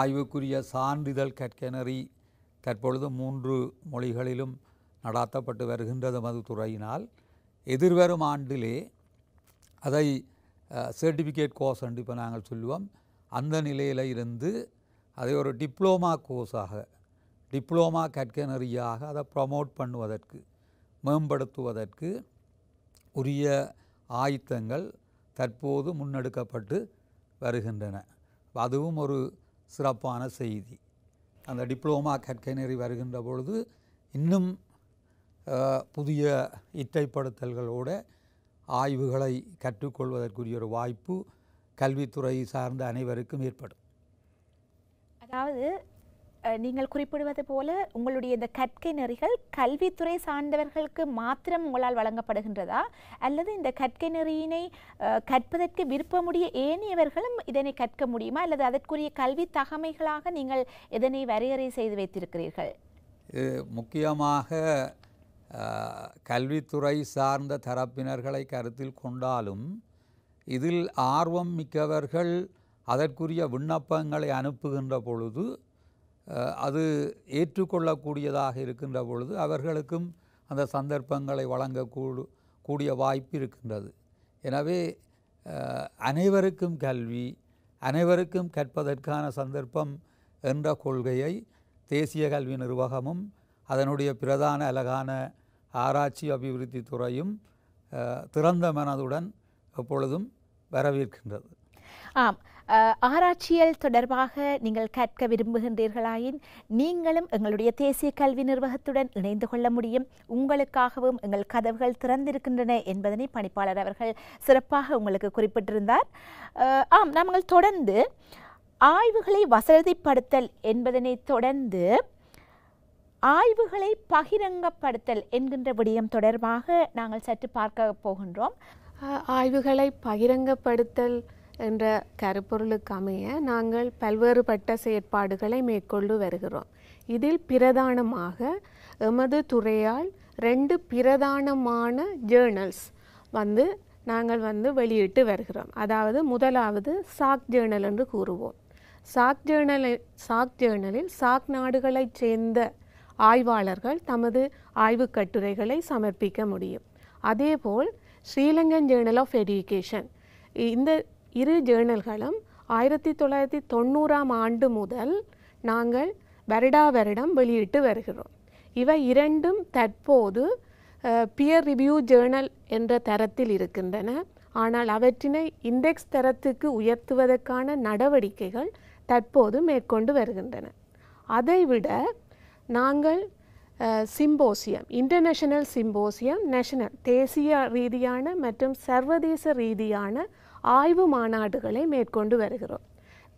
ஆய்வுக்குரிய சான்றிதழ் கற்கநெறி தற்பொழுது 3 மொழிகளிலும் நடாத்தப்பட்டு வருகின்றது மதுத்துறையினால். எதிர்வரும் ஆண்டிலே அதை சர்டிஃபிகேட் கோர்ஸ் என்று இப்போ நாங்கள் சொல்லுவோம், அந்த நிலையில் இருந்து அதை ஒரு டிப்ளோமா கோர்ஸாக, டிப்ளோமா கற்கநெறியாக அதை ப்ரமோட் பண்ணுவதற்கு, மேம்படுத்துவதற்கு உரிய ஆயத்தங்கள் தற்போது முன்னெடுக்கப்பட்டு வருகின்றன. அதுவும் ஒரு சிறப்பான செய்தி. அந்த டிப்ளோமா கற்கநெறி வருகின்ற பொழுது இன்னும் புதிய இற்றைப்படுத்தல்களோடு ஆய்வுகளை கற்றுக்கொள்வதற்குரிய ஒரு வாய்ப்பு கல்வித்துறை சார்ந்த அனைவருக்கும் ஏற்படும். அதாவது நீங்கள் குறிப்பிடுவது போல உங்களுடைய இந்த கற்கை நெறிகள் கல்வித்துறை சார்ந்தவர்களுக்கு மாத்திரம் உங்களால் வழங்கப்படுகின்றதா, அல்லது இந்த கற்கை நெறியினை கற்பதற்கு விருப்பமுடைய ஏனையவர்களும் இதனை கற்க முடியுமா, அல்லது அதற்குரிய கல்வி தகமைகளாக நீங்கள் இதனை வரையறை செய்து வைத்திருக்கிறீர்கள்? முக்கியமாக கல்வித்துறை சார்ந்த தரப்பினர்களை கருத்தில் கொண்டாலும் இதில் ஆர்வம் மிக்கவர்கள் அதற்குரிய விண்ணப்பங்களை அனுப்புகின்ற பொழுது அது ஏற்றுக்கொள்ளக்கூடியதாக இருக்கின்ற பொழுது அவர்களுக்கும் அந்த சந்தர்ப்பங்களை வழங்கக்கூடிய வாய்ப்பு இருக்கின்றது. எனவே அனைவருக்கும் கல்வி, அனைவருக்கும் கற்பதற்கான சந்தர்ப்பம் என்ற கொள்கையை தேசிய கல்வி நிர்வாகமும் அதனுடைய பிரதான அலகான ஆராய்ச்சி அபிவிருத்தி துறையும் திறந்த மனதுடன் எப்பொழுதும் வரவேற்கின்றது. ஆம், ஆராய்ச்சியல் தொடர்பாக நீங்கள் கற்க விரும்புகின்றீர்களாயின் நீங்களும் எங்களுடைய தேசிய கல்வி நிர்வாகத்துடன் இணைந்து கொள்ள முடியும். உங்களுக்காகவும் எங்கள் கதவுகள் திறந்திருக்கின்றன என்பதனை பணிப்பாளர் அவர்கள் சிறப்பாக உங்களுக்கு குறிப்பிட்டிருந்தார். ஆம், நாங்கள் தொடர்ந்து ஆய்வுகளை வசதிப்படுத்தல் என்பதனை தொடர்ந்து ஆய்வுகளை பகிரங்கப்படுத்தல் என்கின்ற விடயம் தொடர்பாக நாங்கள் சற்று பார்க்க போகின்றோம். ஆய்வுகளை பகிரங்கப்படுத்தல் என்ற கருப்பொருளுக்கு அமைய நாங்கள் பல்வேறுபட்ட செயற்பாடுகளை மேற்கொண்டு வருகிறோம். இதில் பிரதானமாக எமது துறையால் 2 பிரதானமான ஜேர்னல்ஸ் நாங்கள் வெளியிட்டு வருகிறோம். அதாவது முதலாவது சாக் ஜேர்னல் என்று கூறுவோம். சாக் ஜேர்னலில் சாக் நாடுகளைச் சேர்ந்த ஆய்வாளர்கள் தமது ஆய்வுக் கட்டுரைகளை சமர்ப்பிக்க முடியும். அதேபோல் ஸ்ரீலங்கன் ஜேர்னல் ஆஃப் எஜுகேஷன், இந்த 2 ஜேர்னல்களும் 1990ஆம் ஆண்டு முதல் நாங்கள் வருடம் வெளியிட்டு வருகிறோம். இவை 2ம் தற்போது பியர் ரிவ்யூ ஜேர்னல் என்ற தரத்தில் இருக்கின்றன. ஆனால் அவற்றினை இண்டெக்ஸ் தரத்துக்கு உயர்த்துவதற்கான நடவடிக்கைகள் தற்போது மேற்கொண்டு வருகின்றன. அதைவிட நாங்கள் சிம்போசியம், இன்டர்நேஷனல் சிம்போசியம், நேஷனல் தேசிய ரீதியான மற்றும் சர்வதேச ரீதியான ஆய்வு மாநாடுகளை மேற்கொண்டு வருகிறோம்.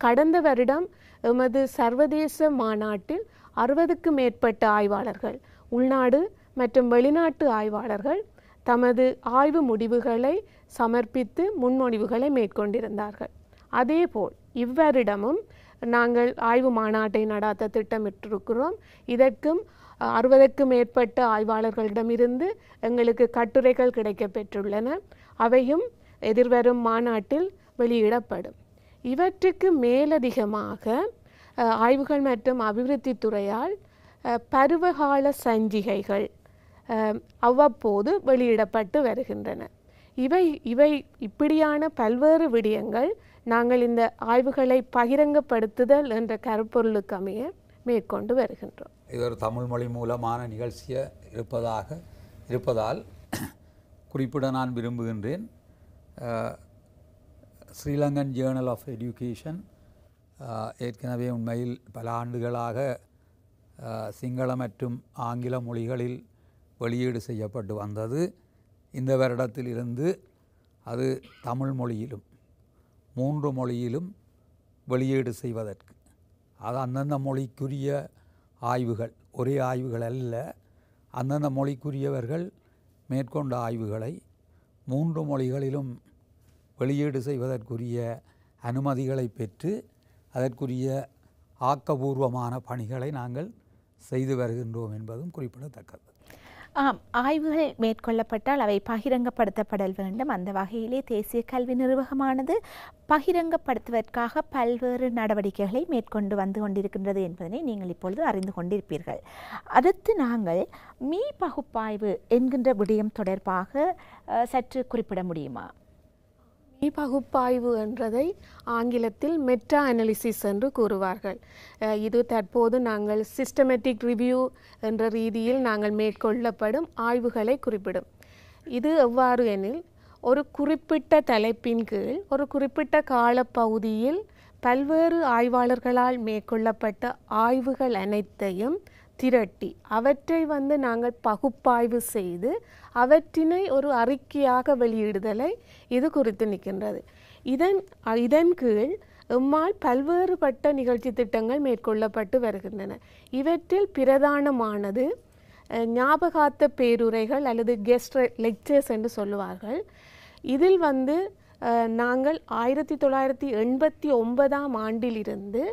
கடந்த வருடம் எமது சர்வதேச மாநாட்டில் 60க்கும் மேற்பட்ட ஆய்வாளர்கள், உள்நாடு மற்றும் வெளிநாட்டு ஆய்வாளர்கள் தமது ஆய்வு முடிவுகளை சமர்ப்பித்து முன்மொழிவுகளை மேற்கொண்டிருந்தார்கள். அதேபோல் இவ்வருடமும் நாங்கள் ஆய்வு மாநாட்டை நடாத்த திட்டமிட்டிருக்கிறோம். இதற்கும் 60க்கும் மேற்பட்ட ஆய்வாளர்களிடமிருந்து எங்களுக்கு கட்டுரைகள் கிடைக்கப்பெற்றுள்ளன. அவையும் எதிர்வரும் மாநாட்டில் வெளியிடப்படும். இவற்றுக்கு மேலதிகமாக ஆய்வுகள் மற்றும் அபிவிருத்தி துறையால் பருவகால சஞ்சிகைகள் அவ்வப்போது வெளியிடப்பட்டு வருகின்றன. இவை இப்படியான பல்வேறு விடயங்கள் நாங்கள் இந்த ஆய்வுகளை பகிரங்கப்படுத்துதல் என்ற கருப்பொருளுக்கு அமைய மேற்கொண்டு வருகின்றோம். இது ஒரு தமிழ் மொழி மூலமான நிகழ்ச்சியை இருப்பதால் குறிப்பிட நான் விரும்புகின்றேன். ஸ்ரீலங்கன் ஜேர்னல் ஆஃப் எஜுகேஷன் ஏற்கனவே உண்மையில் பல ஆண்டுகளாக சிங்கள மற்றும் ஆங்கில மொழிகளில் வெளியீடு செய்யப்பட்டு வந்தது. இந்த வருடத்திலிருந்து அது தமிழ் மொழியிலும் 3 மொழியிலும் வெளியீடு செய்வதற்கு, அது அந்தந்த மொழிக்குரிய ஆய்வுகள், ஒரே ஆய்வுகள் அல்ல, அந்தந்த மொழிக்குரியவர்கள் மேற்கொண்ட ஆய்வுகளை 3 மொழிகளிலும் வெளியீடு செய்வதற்குரிய அனுமதிகளை பெற்று அதற்குரிய ஆக்கபூர்வமான பணிகளை நாங்கள் செய்து வருகின்றோம் என்பதும் குறிப்பிடத்தக்கது. ஆய்வுகள் மேற்கொள்ளப்பட்டால் அவை பகிரங்கப்படுத்தப்படல் வேண்டும். அந்த வகையிலே தேசிய கல்வி நிர்வாகமானது பகிரங்கப்படுத்துவதற்காக பல்வேறு நடவடிக்கைகளை மேற்கொண்டு வந்து கொண்டிருக்கின்றது என்பதனை நீங்கள் இப்பொழுது அறிந்து கொண்டிருப்பீர்கள். அடுத்து நாங்கள் மீ பகுப்பாய்வு என்கின்ற விடயம் தொடர்பாக சற்று குறிப்பிட முடியுமா? மீ பகுப்பாய்வு என்றதை ஆங்கிலத்தில் மெட்டா அனாலிசிஸ் என்று கூறுவார்கள். இது தற்போது நாங்கள் சிஸ்டமேட்டிக் ரிவ்யூ என்ற ரீதியில் நாங்கள் மேற்கொள்ளப்படும் ஆய்வுகளை குறிப்பிடும். இது எவ்வாறு எனில், ஒரு குறிப்பிட்ட தலைப்பின் கீழ் ஒரு குறிப்பிட்ட காலப்பகுதியில் பல்வேறு ஆய்வாளர்களால் மேற்கொள்ளப்பட்ட ஆய்வுகள் அனைத்தையும் திரட்டி அவற்றை நாங்கள் பகுப்பாய்வு செய்து அவற்றினை ஒரு அறிக்கையாக வெளியிடுதலை இது குறித்து நிற்கின்றது. இதன் கீழ் எம்மால் பல்வேறுபட்ட நிகழ்ச்சி திட்டங்கள் மேற்கொள்ளப்பட்டு வருகின்றன. இவற்றில் பிரதானமானது ஞாபகார்த்த பேருரைகள் அல்லது கெஸ்ட் லெக்சர்ஸ் என்று சொல்லுவார்கள். இதில் நாங்கள் 1989ஆம் ஆண்டிலிருந்து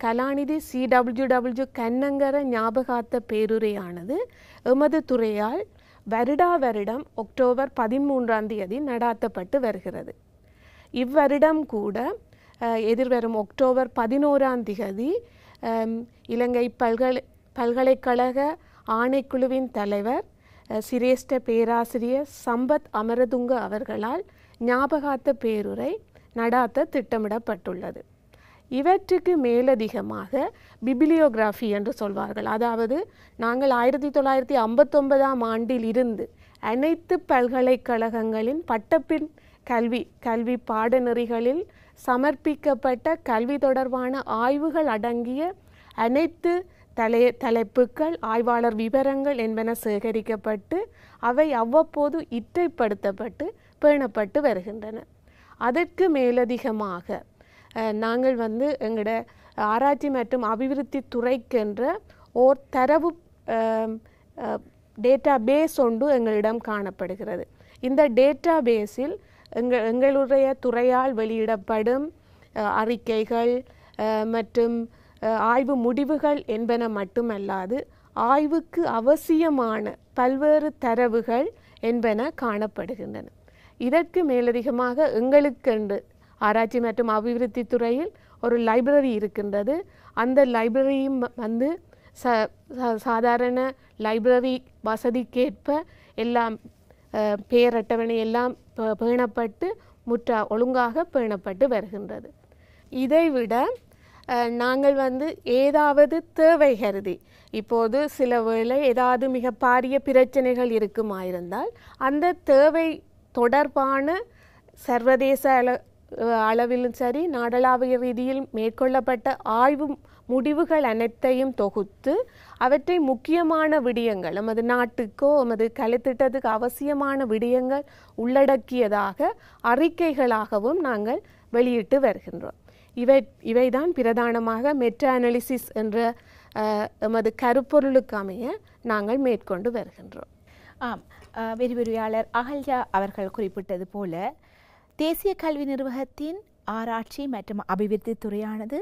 கலாநிதி CWW கண்ணங்கர ஞாபகார்த்த பேருரையானது எமது துறையால் வருடம் அக்டோபர் 13ஆம் தேதி நடாத்தப்பட்டு வருகிறது. இவ்வருடம் கூட எதிர்வரும் அக்டோபர் 11ஆம் தேதி இலங்கை பல்கலைக்கழக ஆணைக்குழுவின் தலைவர் சிரேஷ்ட பேராசிரியர் சம்பத் அமரதுங்க அவர்களால் ஞாபகார்த்த பேருரை நடாத்த திட்டமிடப்பட்டுள்ளது. இவற்றுக்கு மேலதிகமாக பிபிலியோகிராஃபி என்று சொல்வார்கள். அதாவது நாங்கள் 1959ஆம் ஆண்டில் இருந்து அனைத்து பல்கலைக்கழகங்களின் பட்டப்பின் கல்வி பாடநெறிகளில் சமர்ப்பிக்கப்பட்ட கல்வி தொடர்பான ஆய்வுகள் அடங்கிய அனைத்து தலைப்புகள், ஆய்வாளர் விவரங்கள் என்பன சேகரிக்கப்பட்டு அவை அவ்வப்போது இற்றைப்படுத்தப்பட்டு பேணப்பட்டு வருகின்றன. அதற்கு மேலதிகமாக நாங்கள் எங்களோட ஆராய்ச்சி மற்றும் அபிவிருத்தி துறைக்கென்ற ஓர் தரவு டேட்டா பேஸ் ஒன்று எங்களிடம் காணப்படுகிறது. இந்த டேட்டா பேஸில் எங்களுடைய துறையால் வெளியிடப்படும் அறிக்கைகள் மற்றும் ஆய்வு முடிவுகள் என்பன மட்டுமல்லாது ஆய்வுக்கு அவசியமான பல்வேறு தரவுகள் என்பன காணப்படுகின்றன. இதற்கு மேலதிகமாக எங்களுக்கென்று ஆராய்ச்சி மற்றும் அபிவிருத்தி துறையில் ஒரு லைப்ரரி இருக்கின்றது. அந்த லைப்ரரியும் சாதாரண லைப்ரரி வசதிக்கேற்ப எல்லாம் பெயர் அட்டவணை எல்லாம் பேணப்பட்டு ஒழுங்காக பேணப்பட்டு வருகின்றது. இதைவிட நாங்கள் ஏதாவது தேவை கருதி, இப்போது சில வேளை ஏதாவது மிக பாரிய பிரச்சனைகள் இருக்குமாயிருந்தால் அந்த தேவை தொடர்பான சர்வதேச அளவிலும் சரி நாடளாவிய ரீதியில் மேற்கொள்ளப்பட்ட ஆய்வு முடிவுகள் அனைத்தையும் தொகுத்து அவற்றை முக்கியமான விடயங்கள், நமது நாட்டுக்கோ நமது கலைத்திட்டத்துக்கு அவசியமான விடயங்கள் உள்ளடக்கியதாக அறிக்கைகளாகவும் நாங்கள் வெளியிட்டு வருகின்றோம். இவைதான் பிரதானமாக மெட்டா அனாலிசிஸ் என்ற எமது கருப்பொருளுக்கு அமைய நாங்கள் மேற்கொண்டு வருகின்றோம். விரிவுரையாளர் அகல்யா அவர்கள் குறிப்பிட்டது போல தேசிய கல்வி நிர்வாகத்தின் ஆராய்ச்சி மற்றும் அபிவிருத்தி துறையானது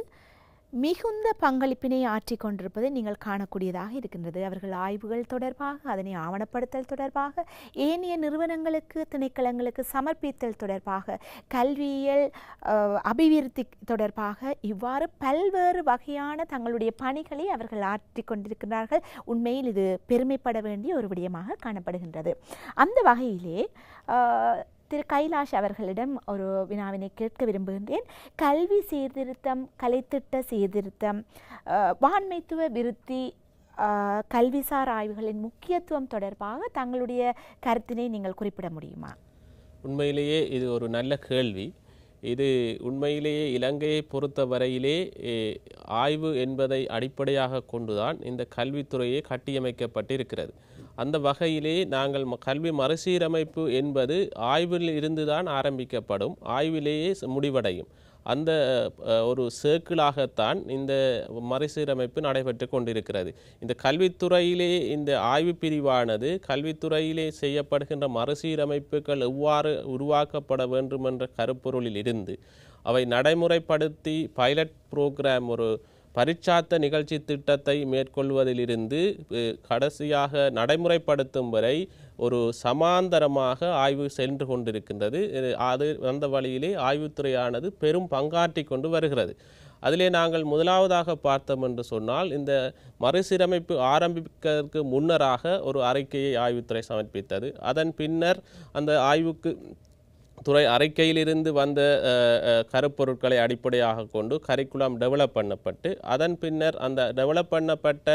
மிகுந்த பங்களிப்பினை ஆற்றிக் கொண்டிருப்பதை நீங்கள் காணக்கூடியதாக இருக்கின்றது. அவர்கள் ஆய்வுகள் தொடர்பாக, அதனை ஆவணப்படுத்தல் தொடர்பாக, ஏனைய நிறுவனங்களுக்கு திணைக்களங்களுக்கு சமர்ப்பித்தல் தொடர்பாக, கல்வியியல் அபிவிருத்தி தொடர்பாக இவ்வாறு பல்வேறு வகையான தங்களுடைய பணிகளை அவர்கள் ஆற்றிக் கொண்டிருக்கிறார்கள். உண்மையில் இது பெருமைப்பட வேண்டிய ஒரு விடயமாக காணப்படுகின்றது. அந்த வகையிலே திரு கைலாஷ் அவர்களிடம் ஒரு வினாவினை கேட்க விரும்புகின்றேன். கல்வி சீர்திருத்தம், கலைத்திட்ட சீர்திருத்தம், வான்மைத்துவ விருத்தி, கல்விசார் ஆய்வுகளின் முக்கியத்துவம் தொடர்பாக தங்களுடைய கருத்தினை நீங்கள் குறிப்பிட முடியுமா? உண்மையிலேயே இது ஒரு நல்ல கேள்வி. இது உண்மையிலேயே இலங்கையை பொறுத்த வரையிலே ஆய்வு என்பதை அடிப்படையாக கொண்டுதான் இந்த கல்வித்துறையே கட்டியமைக்கப்பட்டிருக்கிறது. அந்த வகையிலே நாங்கள் கல்வி மறுசீரமைப்பு என்பது ஆய்வில் இருந்துதான் ஆரம்பிக்கப்படும், ஆய்விலேயே முடிவடையும். அந்த ஒரு சர்க்கிளாகத்தான் இந்த மறுசீரமைப்பு நடைபெற்று கொண்டிருக்கிறது. இந்த கல்வித்துறையிலே இந்த ஆய்வு பிரிவானது கல்வித்துறையிலே செய்யப்படுகின்ற மறுசீரமைப்புகள் எவ்வாறு உருவாக்கப்பட வேண்டும் என்ற கருப்பொருளில் இருந்து அவை நடைமுறைப்படுத்தி பைலட் புரோகிராம், ஒரு பரீட்சார்த்த நிகழ்ச்சி திட்டத்தை மேற்கொள்வதிலிருந்து கடைசியாக நடைமுறைப்படுத்தும் வரை ஒரு சமாந்தரமாக ஆய்வு சென்று கொண்டிருக்கின்றது. அந்த வழியிலே ஆய்வுத்துறையானது பெரும் பங்காற்றி கொண்டு வருகிறது. அதிலே நாங்கள் முதலாவதாக பார்த்தோம் என்று சொன்னால், இந்த மறுசீரமைப்பு ஆரம்பிப்பதற்கு முன்னராக ஒரு அறிக்கையை ஆய்வுத்துறை சமர்ப்பித்தது. அதன் பின்னர் அந்த ஆய்வுக்கு துறை அறிக்கையிலிருந்து வந்த கருப்பொருட்களை அடிப்படையாக கொண்டு கரிக்குலம் டெவலப் பண்ணப்பட்டு, அதன் பின்னர் அந்த டெவலப் பண்ணப்பட்ட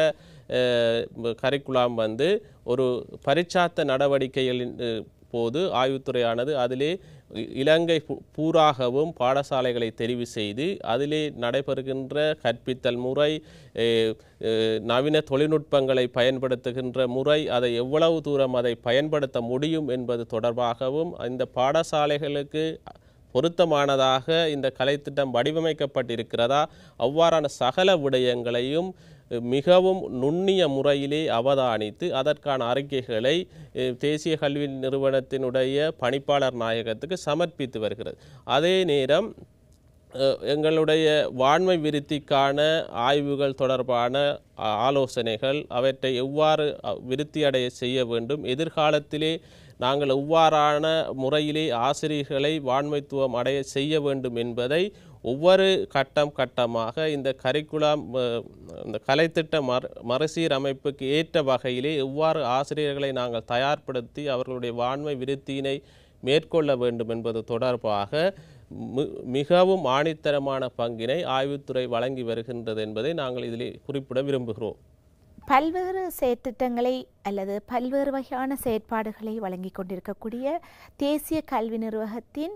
கரிக்குலம் ஒரு பரீட்சார்த்த நடவடிக்கைகளின் போது ஆய்வுத்துறையானது அதிலே இலங்கை பூராகவும் பாடசாலைகளை தெரிவு செய்து அதிலே நடைபெறுகின்ற கற்பித்தல் முறை, நவீன தொழில்நுட்பங்களை பயன்படுத்துகின்ற முறை, அதை எவ்வளவு தூரம் அதை பயன்படுத்த முடியும் என்பது தொடர்பாகவும், இந்த பாடசாலைகளுக்கு பொருத்தமானதாக இந்த கலைத்திட்டம் வடிவமைக்கப்பட்டிருக்கிறதா, அவ்வாறான சகல விடயங்களையும் மிகவும் நுண்ணிய முறையிலே அவதானித்து அதற்கான அறிக்கைகளை தேசிய கல்வி நிறுவனத்தினுடைய பணிப்பாளர் நாயகத்துக்கு சமர்ப்பித்து வருகிறது. அதே நேரம் எங்களுடைய வான்மை விருத்திக்கான ஆய்வுகள் தொடர்பான ஆலோசனைகள், அவற்றை எவ்வாறு விருத்தியடைய செய்ய வேண்டும், எதிர்காலத்திலே நாங்கள் எவ்வாறான முறையிலே ஆசிரியர்களை வான்மைத்துவம் அடைய செய்ய வேண்டும் என்பதை ஒவ்வொரு கட்டமாக இந்த கரிக்குலம், இந்த கலைத்திட்ட மறுசீரமைப்புக்கு ஏற்ற வகையிலே எவ்வாறு ஆசிரியர்களை நாங்கள் தயார்படுத்தி அவர்களுடைய வான்மை விருத்தியினை மேற்கொள்ள வேண்டும் என்பது தொடர்பாக மிகவும் ஆணித்தரமான பங்கினை ஆய்வுத்துறை வழங்கி வருகின்றது என்பதை நாங்கள் இதில் குறிப்பிட விரும்புகிறோம். பல்வேறு செயற்திட்டங்களை அல்லது பல்வேறு வகையான செயற்பாடுகளை வழங்கி கொண்டிருக்கக்கூடிய தேசிய கல்வி நிர்வாகத்தின்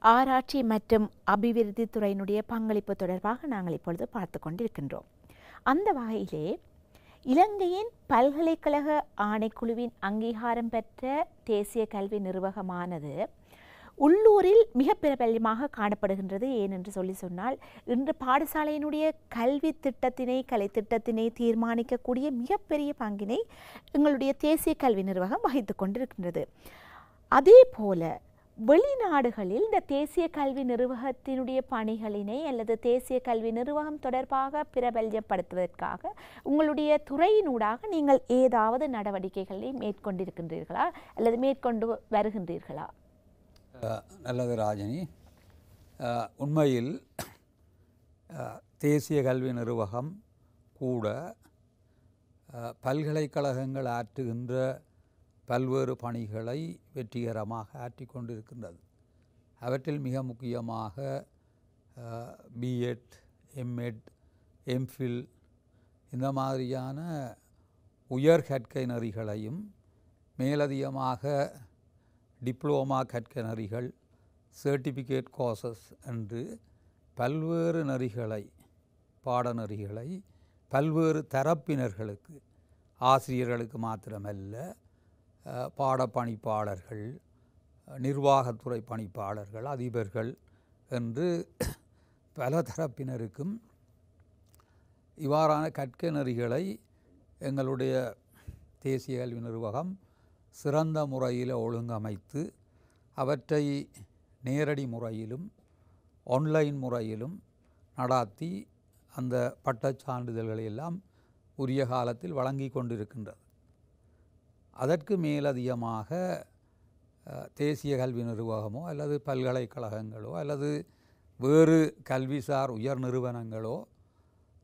ஆராய்ச்சி மற்றும் அபிவிருத்தி துறையினுடைய பங்களிப்பு தொடர்பாக நாங்கள் இப்பொழுது பார்த்து கொண்டிருக்கின்றோம். அந்த வகையிலே இலங்கையின் பல்கலைக்கழக ஆணைக்குழுவின் அங்கீகாரம் பெற்ற தேசிய கல்வி நிர்வாகமானது உள்ளூரில் மிக பிரபல்யமாக காணப்படுகின்றது. ஏனென்று சொன்னால், இன்று பாடசாலையினுடைய கல்வி திட்டத்தினை, கலைத்திட்டத்தினை தீர்மானிக்கக்கூடிய மிகப்பெரிய பங்கினை எங்களுடைய தேசிய கல்வி நிர்வாகம் வகித்து கொண்டிருக்கின்றது. அதே போல வெளிநாடுகளில் இந்த தேசிய கல்வி நிர்வாகத்தினுடைய பணிகளினை அல்லது தேசிய கல்வி நிர்வாகம் தொடர்பாக பிரபல்யப்படுத்துவதற்காக உங்களுடைய துறையினூடாக நீங்கள் ஏதாவது நடவடிக்கைகளை மேற்கொண்டிருக்கின்றீர்களா அல்லது மேற்கொண்டு வருகின்றீர்களா? நல்லது ராஜினி. உண்மையில் தேசிய கல்வி நிர்வாகம் கூட பல்கலைக்கழகங்கள் ஆற்றுகின்ற பல்வேறு பணிகளை வெற்றிகரமாக ஆற்றி கொண்டிருக்கின்றது. அவற்றில் மிக முக்கியமாக பிஎட், எம்எட், எம்ஃபில் இந்த மாதிரியான உயர் கற்கை நெறிகளையும், மேலதிகமாக டிப்ளோமா கற்கை நெறிகள், சர்டிஃபிகேட் கோர்சஸ் என்று பல்வேறு நெறிகளை, பாடநெறிகளை பல்வேறு தரப்பினர்களுக்கு, ஆசிரியர்களுக்கு மாத்திரமல்ல, பாடப்பணிப்பாளர்கள், நிர்வாகத்துறை பணிப்பாளர்கள், அதிபர்கள் என்று பல தரப்பினருக்கும் இவ்வாறான கற்கை நெறிகளை எங்களுடைய தேசிய கல்வி நிர்வாகம் சிறந்த முறையில் ஒழுங்கமைத்து அவற்றை நேரடி முறையிலும் ஆன்லைன் முறையிலும் நடாத்தி அந்த பட்டச் சான்றிதழ்களை எல்லாம் உரிய காலத்தில் வழங்கி கொண்டிருக்கின்றது. அதற்கு மேலதிகமாக தேசிய கல்வி நிர்வாகமோ அல்லது பல்கலைக்கழகங்களோ அல்லது வேறு கல்விசார் உயர் நிறுவனங்களோ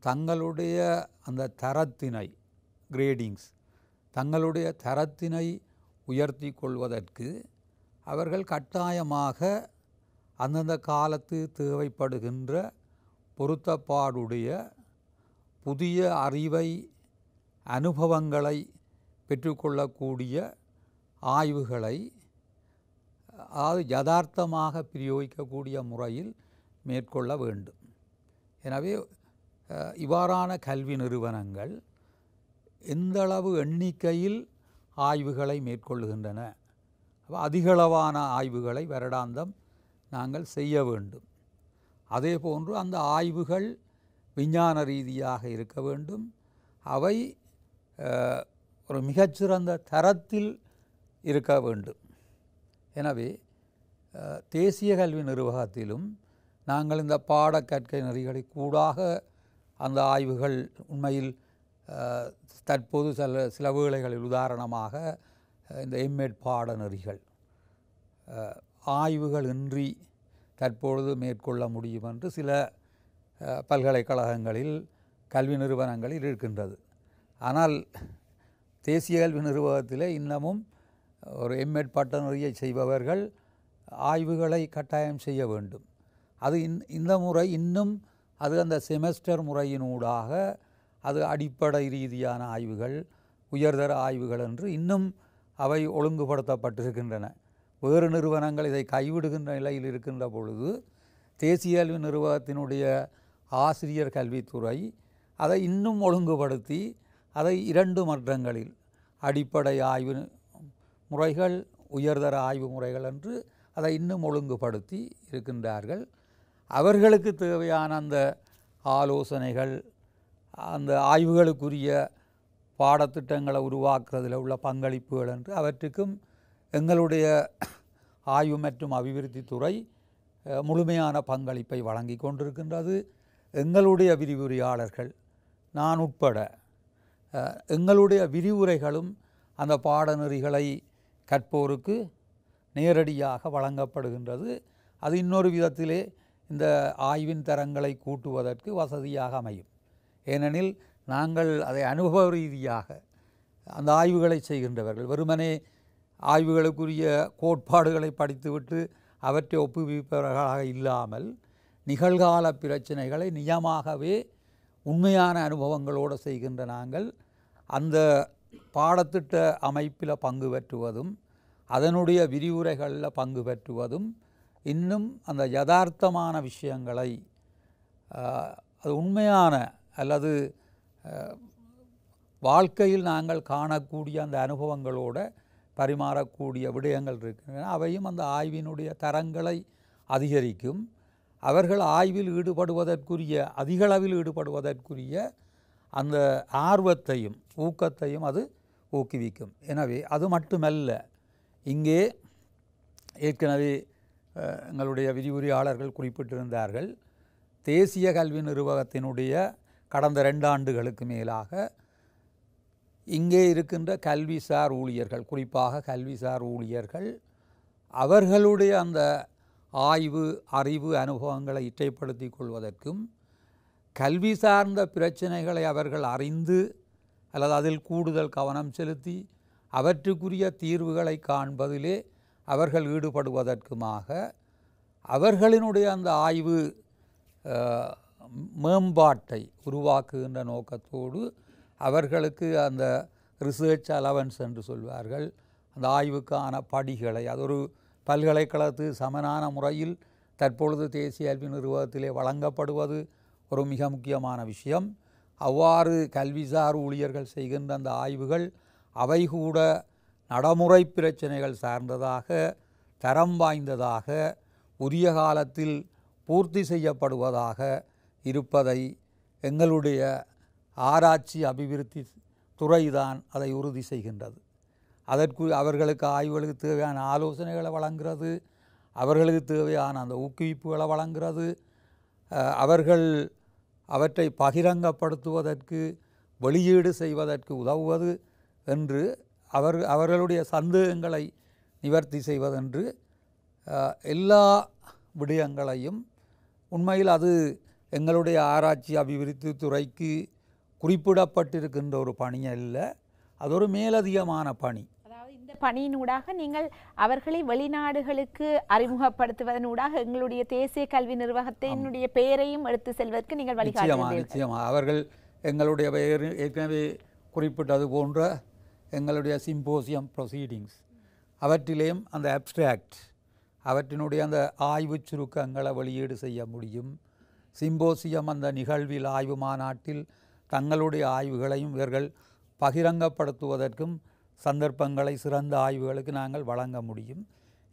தங்களுடைய அந்த தரத்தினை கிரேடிங்ஸ் தங்களுடைய தரத்தினை உயர்த்தி கொள்வதற்கு அவர்கள் கட்டாயமாக அந்தந்த காலத்து தேவைப்படுகின்ற பொருத்தப்பாடுடைய புதிய அறிவை அனுபவங்களை பெற்றுக்கொள்ளக்கூடிய ஆய்வுகளை அதாவது யதார்த்தமாக பிரயோகிக்கக்கூடிய முறையில் மேற்கொள்ள வேண்டும். எனவே இவ்வாறான கல்வி நிறுவனங்கள் எந்தளவு எண்ணிக்கையில் ஆய்வுகளை மேற்கொள்ளுகின்றன, அதிகளவான ஆய்வுகளை வருடாந்தம் நாங்கள் செய்ய வேண்டும். அதே போன்று அந்த ஆய்வுகள் விஞ்ஞான ரீதியாக இருக்க வேண்டும். அவை ஒரு மிகச்சிறந்த தரத்தில் இருக்க வேண்டும். எனவே தேசிய கல்வி நிர்வாகத்திலும் நாங்கள் இந்த பாடக்கற்கை நெறிகளை கூடாக அந்த ஆய்வுகள் உண்மையில் தற்போது சில வேளைகளில் உதாரணமாக இந்த எம்எட் பாடநெறிகள் ஆய்வுகள் இன்றி தற்பொழுது மேற்கொள்ள முடியும் என்று சில பல்கலைக்கழகங்களில் கல்வி நிறுவனங்களில் இருக்கின்றது. ஆனால் தேசிய கல்வி நிர்வாகத்தில் இன்னமும் ஒரு எம்எட் பட்டநெறியை செய்பவர்கள் ஆய்வுகளை கட்டாயம் செய்ய வேண்டும். அது இந்த முறை இன்னும் அது அந்த செமஸ்டர் முறையினூடாக அது அடிப்படை ரீதியான ஆய்வுகள் உயர்தர ஆய்வுகள் என்று இன்னும் அவை ஒழுங்குபடுத்தப்பட்டிருக்கின்றன. வேறு நிறுவனங்கள் இதை கைவிடுகின்ற நிலையில் இருக்கின்ற பொழுது தேசிய கல்வி நிர்வாகத்தினுடைய ஆசிரியர் கல்வித்துறை அதை இன்னும் ஒழுங்குபடுத்தி அதை 2 மட்டங்களில் அடிப்படை ஆய்வு முறைகள் உயர்தர ஆய்வு முறைகள் என்று அதை இன்னும் ஒழுங்குபடுத்தி இருக்கின்றார்கள். அவர்களுக்கு தேவையான அந்த ஆலோசனைகள் அந்த ஆய்வுகளுக்குரிய பாடத்திட்டங்களை உருவாக்குறதில் உள்ள பங்களிப்புகள் என்று அவற்றுக்கும் எங்களுடைய ஆய்வு மற்றும் அபிவிருத்தி துறை முழுமையான பங்களிப்பை வழங்கி கொண்டிருக்கின்றது. எங்களுடைய விரிவுரையாளர்கள் நான் உட்பட எங்களுடைய விரிவுரைகளும் அந்த பாடநெறிகளை கற்போருக்கு நேரடியாக வழங்கப்படுகின்றது. அது இன்னொரு விதத்திலே இந்த ஆய்வின் தரங்களை கூட்டுவதற்கு வசதியாக அமையும். ஏனெனில் நாங்கள் அதை அனுபவ ரீதியாக அந்த ஆய்வுகளை செய்கின்றவர்கள் வெறுமனே ஆய்வுகளுக்குரிய கோட்பாடுகளை படித்துவிட்டு அவற்றை ஒப்புவிப்பவர்களாக இல்லாமல் நிகழ்கால பிரச்சனைகளை நிஜமாகவே உண்மையான அனுபவங்களோடு செய்கின்ற நாங்கள் அந்த பாடத்திட்ட அமைப்பில் பங்கு பெற்றுவதும் அதனுடைய விரிவுரைகளில் பங்கு பெற்றுவதும் இன்னும் அந்த யதார்த்தமான விஷயங்களை அது உண்மையான அல்லது வாழ்க்கையில் நாங்கள் காணக்கூடிய அந்த அளவுகளோடு பரிமாறக்கூடிய விடயங்கள் இருக்கின்றன. அவையும் அந்த ஆய்வினுடைய தரங்களை அதிகரிக்கும். அவர்கள் ஆய்வில் ஈடுபடுவதற்குரிய அதிகளவில் ஈடுபடுவதற்குரிய அந்த ஆர்வத்தையும் ஊக்கத்தையும் அது ஊக்குவிக்கும். எனவே அது மட்டுமல்ல, இங்கே ஏற்கனவே எங்களுடைய விரிவுரையாளர்கள் குறிப்பிட்டிருந்தார்கள், தேசிய கல்வி நிர்வாகத்தினுடைய கடந்த 2 ஆண்டுகளுக்கு மேலாக இங்கே இருக்கின்ற கல்விசார் ஊழியர்கள், குறிப்பாக கல்விசார் ஊழியர்கள் அவர்களுடைய அந்த ஆய்வு அறிவு அனுபவங்களை இற்றைப்படுத்தி கொள்வதற்கும் கல்வி சார்ந்த பிரச்சனைகளை அவர்கள் அறிந்து அல்லது அதில் கூடுதல் கவனம் செலுத்தி அவற்றுக்குரிய தீர்வுகளை காண்பதிலே அவர்கள் ஈடுபடுவதற்குமாக அவர்களினுடைய அந்த ஆய்வு மேம்பாட்டை உருவாக்குகின்ற நோக்கத்தோடு அவர்களுக்கு அந்த ரிசர்ச் அலவன்ஸ் என்று சொல்வார்கள், அந்த ஆய்வுக்கான படிகளை அது ஒரு பல்கலைக்கழகத்துக்கு சமனான முறையில் தற்பொழுது தேசிய கல்வி நிர்வாகத்திலே வழங்கப்படுவது ஒரு மிக முக்கியமான விஷயம். அவ்வாறு கல்விசார் ஊழியர்கள் செய்கின்ற அந்த ஆய்வுகள் அவை கூட நடைமுறை பிரச்சனைகள் சார்ந்ததாக தரம் வாய்ந்ததாக உரிய காலத்தில் பூர்த்தி செய்யப்படுவதாக இருப்பதை எங்களுடைய ஆராய்ச்சி அபிவிருத்தி துறைதான் அதை உறுதி செய்கின்றது. அவர்களுக்கு ஆய்வுகளுக்கு தேவையான ஆலோசனைகளை வழங்குறது, அவர்களுக்கு தேவையான அந்த ஊக்குவிப்புகளை வழங்குறது, அவர்கள் அவற்றை பகிரங்கப்படுத்துவதற்கு வெளியீடு செய்வதற்கு உதவுவது என்று அவர்களுடைய சந்தேகங்களை நிவர்த்தி செய்வதென்று எல்லா விடயங்களையும் உண்மையில் அது எங்களுடைய ஆராய்ச்சி அபிவிருத்தி துறைக்கு குறிப்பிடப்பட்டிருக்கின்ற ஒரு பணி அல்ல, அது ஒரு மேலதிகமான பணி. அதாவது இந்த பணியினூடாக நீங்கள் அவர்களை வெளிநாடுகளுக்கு அறிமுகப்படுத்துவதனூடாக எங்களுடைய தேசிய கல்வி நிர்வாகத்தினுடைய பெயரையும் எடுத்து செல்வதற்கு நீங்கள் வழிகாட்டுகிறீர்கள். நிச்சயமாக அவர்கள் எங்களுடைய பெயர் ஏற்கனவே குறிப்பிட்டது போன்ற எங்களுடைய சிம்போசியம் ப்ரொசீடிங்ஸ் அவற்றிலேயும் அந்த அப்ஸ்ட்ராக்ட் அவற்றினுடைய அந்த ஆய்வு சுருக்கங்களை வெளியீடு செய்ய முடியும். சிம்போசியம் அந்த நிகழ்வில் ஆய்வு மாநாட்டில் தங்களுடைய ஆய்வுகளையும் இவர்கள் பகிரங்கப்படுத்துவதற்கும் சந்தர்ப்பங்களை சிறந்த ஆய்வுகளுக்கு நாங்கள் வழங்க முடியும்.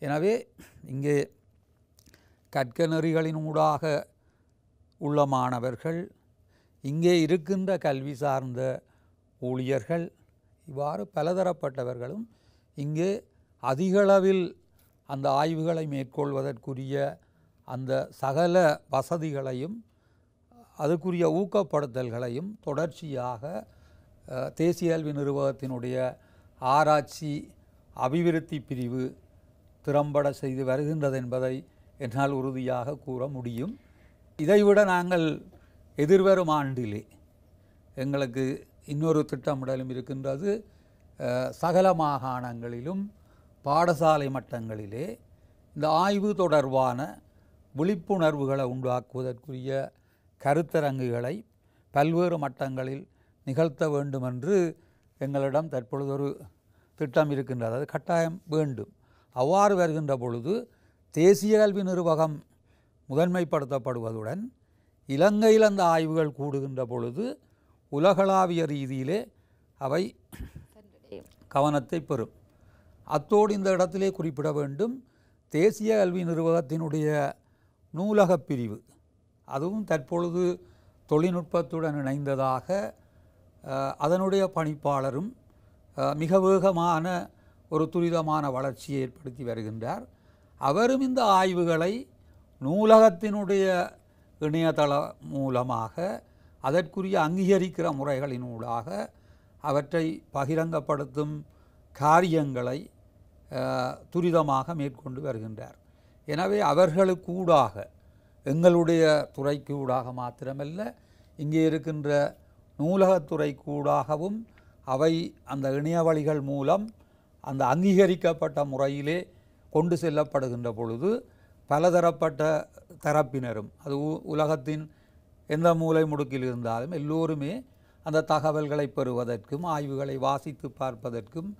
எனவே இங்கே கற்க நெறிகளினூடாக உள்ள மாணவர்கள், இங்கே இருக்கின்ற கல்வி சார்ந்த ஊழியர்கள், இவ்வாறு பலதரப்பட்டவர்களும் இங்கே அதிகளவில் அந்த ஆய்வுகளை மேற்கொள்வதற்குரிய அந்த சகல வசதிகளையும் அதுக்குரிய ஊக்கப்படுத்தல்களையும் தொடர்ச்சியாக தேசிய கல்வி நிர்வாகத்தினுடைய ஆராய்ச்சி அபிவிருத்தி பிரிவு திறம்பட செய்து வருகின்றது என்பதை என்னால் உறுதியாக கூற முடியும். இதைவிட நாங்கள் எதிர்வரும் ஆண்டிலே எங்களுக்கு இன்னொரு திட்டமிடலும் இருக்கின்றது. சகல மாகாணங்களிலும் பாடசாலை மட்டங்களிலே இந்த ஆய்வு தொடர்பான விழிப்புணர்வுகளை உண்டாக்குவதற்குரிய கருத்தரங்குகளை பல்வேறு மட்டங்களில் நிகழ்த்த வேண்டும் என்று எங்களிடம் தற்பொழுது ஒரு திட்டம் இருக்கின்றது. அது கட்டாயம் வேண்டும். அவ்வாறு வருகின்ற பொழுது தேசிய கல்வி நிர்வாகம் முதன்மைப்படுத்தப்படுவதுடன் இலங்கையில் அந்த ஆய்வுகள் கூடுகின்ற பொழுது உலகளாவிய ரீதியிலே அவை கவனத்தை பெறும். அத்தோடு இந்த இடத்திலே குறிப்பிட வேண்டும், தேசிய கல்வி நிர்வாகத்தினுடைய நூலகப் பிரிவு அதுவும் தற்பொழுது தொழில்நுட்பத்துடன் இணைந்ததாக அதனுடைய பணிப்பாளரும் மிக வேகமான ஒரு துரிதமான வளர்ச்சியை ஏற்படுத்தி வருகின்றார். அவரும் இந்த ஆய்வுகளை நூலகத்தினுடைய இணையதள மூலமாக அதற்குரிய அங்கீகரிக்கிற முறைகளினூடாக அவற்றை பகிரங்கப்படுத்தும் காரியங்களை துரிதமாக மேற்கொண்டு வருகின்றார். எனவே அவர்களுக்கூடாக, எங்களுடைய துறைக்கு ஊடாக மாத்திரமல்ல, இங்கே இருக்கின்ற நூலகத்துறைக்கூடாகவும் அவை அந்த இணையவழிகள் மூலம் அந்த அங்கீகரிக்கப்பட்ட முறையிலே கொண்டு செல்லப்படுகின்ற பொழுது பலதரப்பட்ட தரப்பினரும், அது உலகத்தின் எந்த மூலை முடுக்கில் இருந்தாலும் எல்லோருமே அந்த தகவல்களை பெறுவதற்கும் ஆய்வுகளை வாசித்து பார்ப்பதற்கும்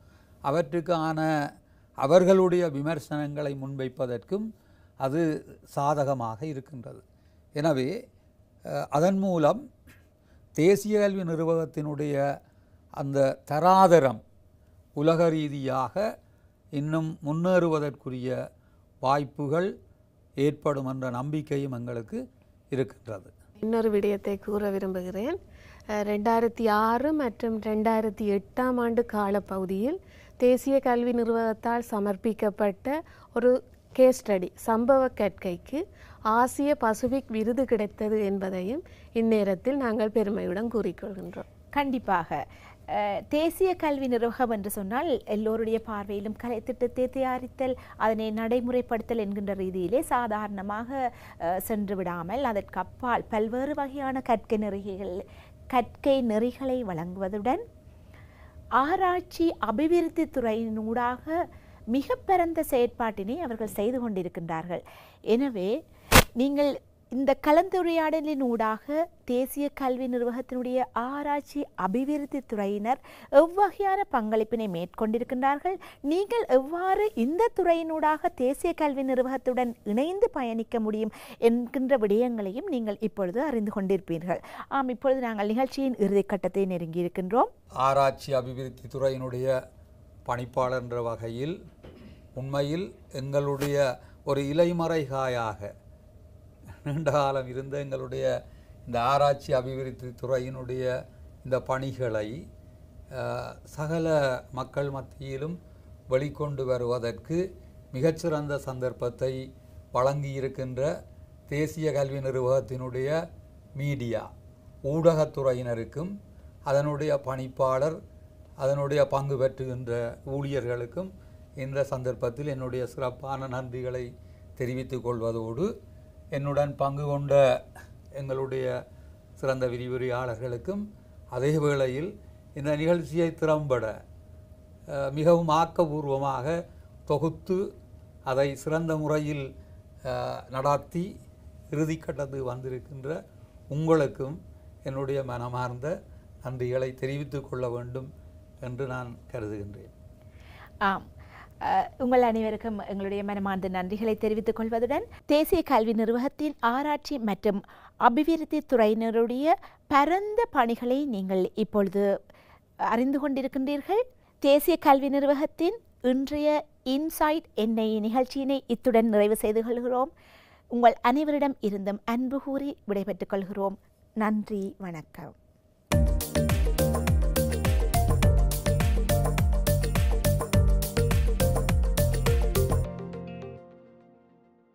அவற்றுக்கான அவர்களுடைய விமர்சனங்களை முன்வைப்பதற்கும் அது சாதகமாக இருக்கின்றது. எனவே அதன் மூலம் தேசிய கல்வி நிர்வாகத்தினுடைய அந்த தராதரம் உலக ரீதியாக இன்னும் முன்னேறுவதற்குரிய வாய்ப்புகள் ஏற்படும் என்ற நம்பிக்கையும் எங்களுக்கு இருக்கின்றது. இன்னொரு விடயத்தை கூற விரும்புகிறேன். 2006 மற்றும் 2008 ஆண்டு காலப்பகுதியில் தேசிய கல்வி நிர்வாகத்தால் சமர்ப்பிக்கப்பட்ட ஒரு கேஸ் ஸ்டடி சம்பவ கற்கைக்கு ஆசிய பசிபிக் விருது கிடைத்தது என்பதையும் இந்நேரத்தில் நாங்கள் பெருமையுடன் கூறிக்கொள்கின்றோம். கண்டிப்பாக தேசிய கல்வி நிர்வாகம் என்று சொன்னால் எல்லோருடைய பார்வையிலும் கலைத்திட்டத்தை தயாரித்தல், அதனை நடைமுறைப்படுத்தல் என்கின்ற ரீதியிலே சாதாரணமாக சென்று விடாமல் அதற்கு அப்பால் பல்வேறு வகையான கற்கை நெறிகளை வழங்குவதுடன் ஆராய்ச்சி அபிவிருத்தி துறையினூடாக மிக பரந்த செயற்பாட்டினை அவர்கள் செய்து கொண்டிருக்கின்றார்கள். எனவே நீங்கள் இந்த கலந்துரையாடலின் ஊடாக தேசிய கல்வி நிர்வாகத்தினுடைய ஆராய்ச்சி அபிவிருத்தி துறையினர் எவ்வகையான பங்களிப்பினை மேற்கொண்டிருக்கின்றார்கள், நீங்கள் எவ்வாறு இந்த துறையினூடாக தேசிய கல்வி நிர்வாகத்துடன் இணைந்து பயணிக்க முடியும் என்கின்ற விடயங்களையும் நீங்கள் இப்பொழுது அறிந்து கொண்டிருப்பீர்கள். இப்பொழுது நாங்கள் நிகழ்ச்சியின் இறுதிக்கட்டத்தை நெருங்கி இருக்கின்றோம். ஆராய்ச்சி அபிவிருத்தி துறையினுடைய பணிப்பாளர் என்ற வகையில் உண்மையில் எங்களுடைய ஒரு இலைமறைகாயாக நீண்ட காலம் இருந்த எங்களுடைய இந்த ஆராய்ச்சி அபிவிருத்தி துறையினுடைய இந்த பணிகளை சகல மக்கள் மத்தியிலும் வெளிக்கொண்டு வருவதற்கு மிகச்சிறந்த சந்தர்ப்பத்தை வழங்கியிருக்கின்ற தேசிய கல்வி நிறுவனத்தினுடைய மீடியா ஊடகத்துறையினருக்கும் அதனுடைய பணிப்பாளர் அதனுடைய பங்கு பெற்றுகின்ற ஊழியர்களுக்கும் இந்த சந்தர்ப்பத்தில் என்னுடைய சிறப்பான நன்றிகளை தெரிவித்துக் கொள்வதோடு என்னுடன் பங்கு கொண்ட எங்களுடைய சிறந்த விரிவுரையாளர்களுக்கும் அதே வேளையில் இந்த நிகழ்ச்சியை திறம்பட மிகவும் ஆக்கபூர்வமாக தொகுத்து அதை சிறந்த முறையில் நடாத்தி இறுதிக்கட்டத்துக்கு வந்திருக்கின்ற உங்களுக்கும் என்னுடைய மனமார்ந்த நன்றிகளை தெரிவித்துக் கொள்ள வேண்டும் என்று நான் கருதுகின்றேன். ஆம், உங்கள் அனைவருக்கும் எங்களுடைய மனமார்ந்த நன்றிகளை தெரிவித்துக் கொள்வதுடன் தேசிய கல்வி நிர்வாகத்தின் ஆராய்ச்சி மற்றும் அபிவிருத்தி துறையினருடைய பரந்த பணிகளை நீங்கள் இப்பொழுது அறிந்து கொண்டிருக்கின்றீர்கள். தேசிய கல்வி நிர்வாகத்தின் இன்றைய இன்சைட் என்ஐ நிகழ்ச்சியினை இத்துடன் நிறைவு செய்து கொள்கிறோம். உங்கள் அனைவரிடம் இருந்தும் அன்பு கூறி விடைபெற்றுக் கொள்கிறோம். நன்றி, வணக்கம்.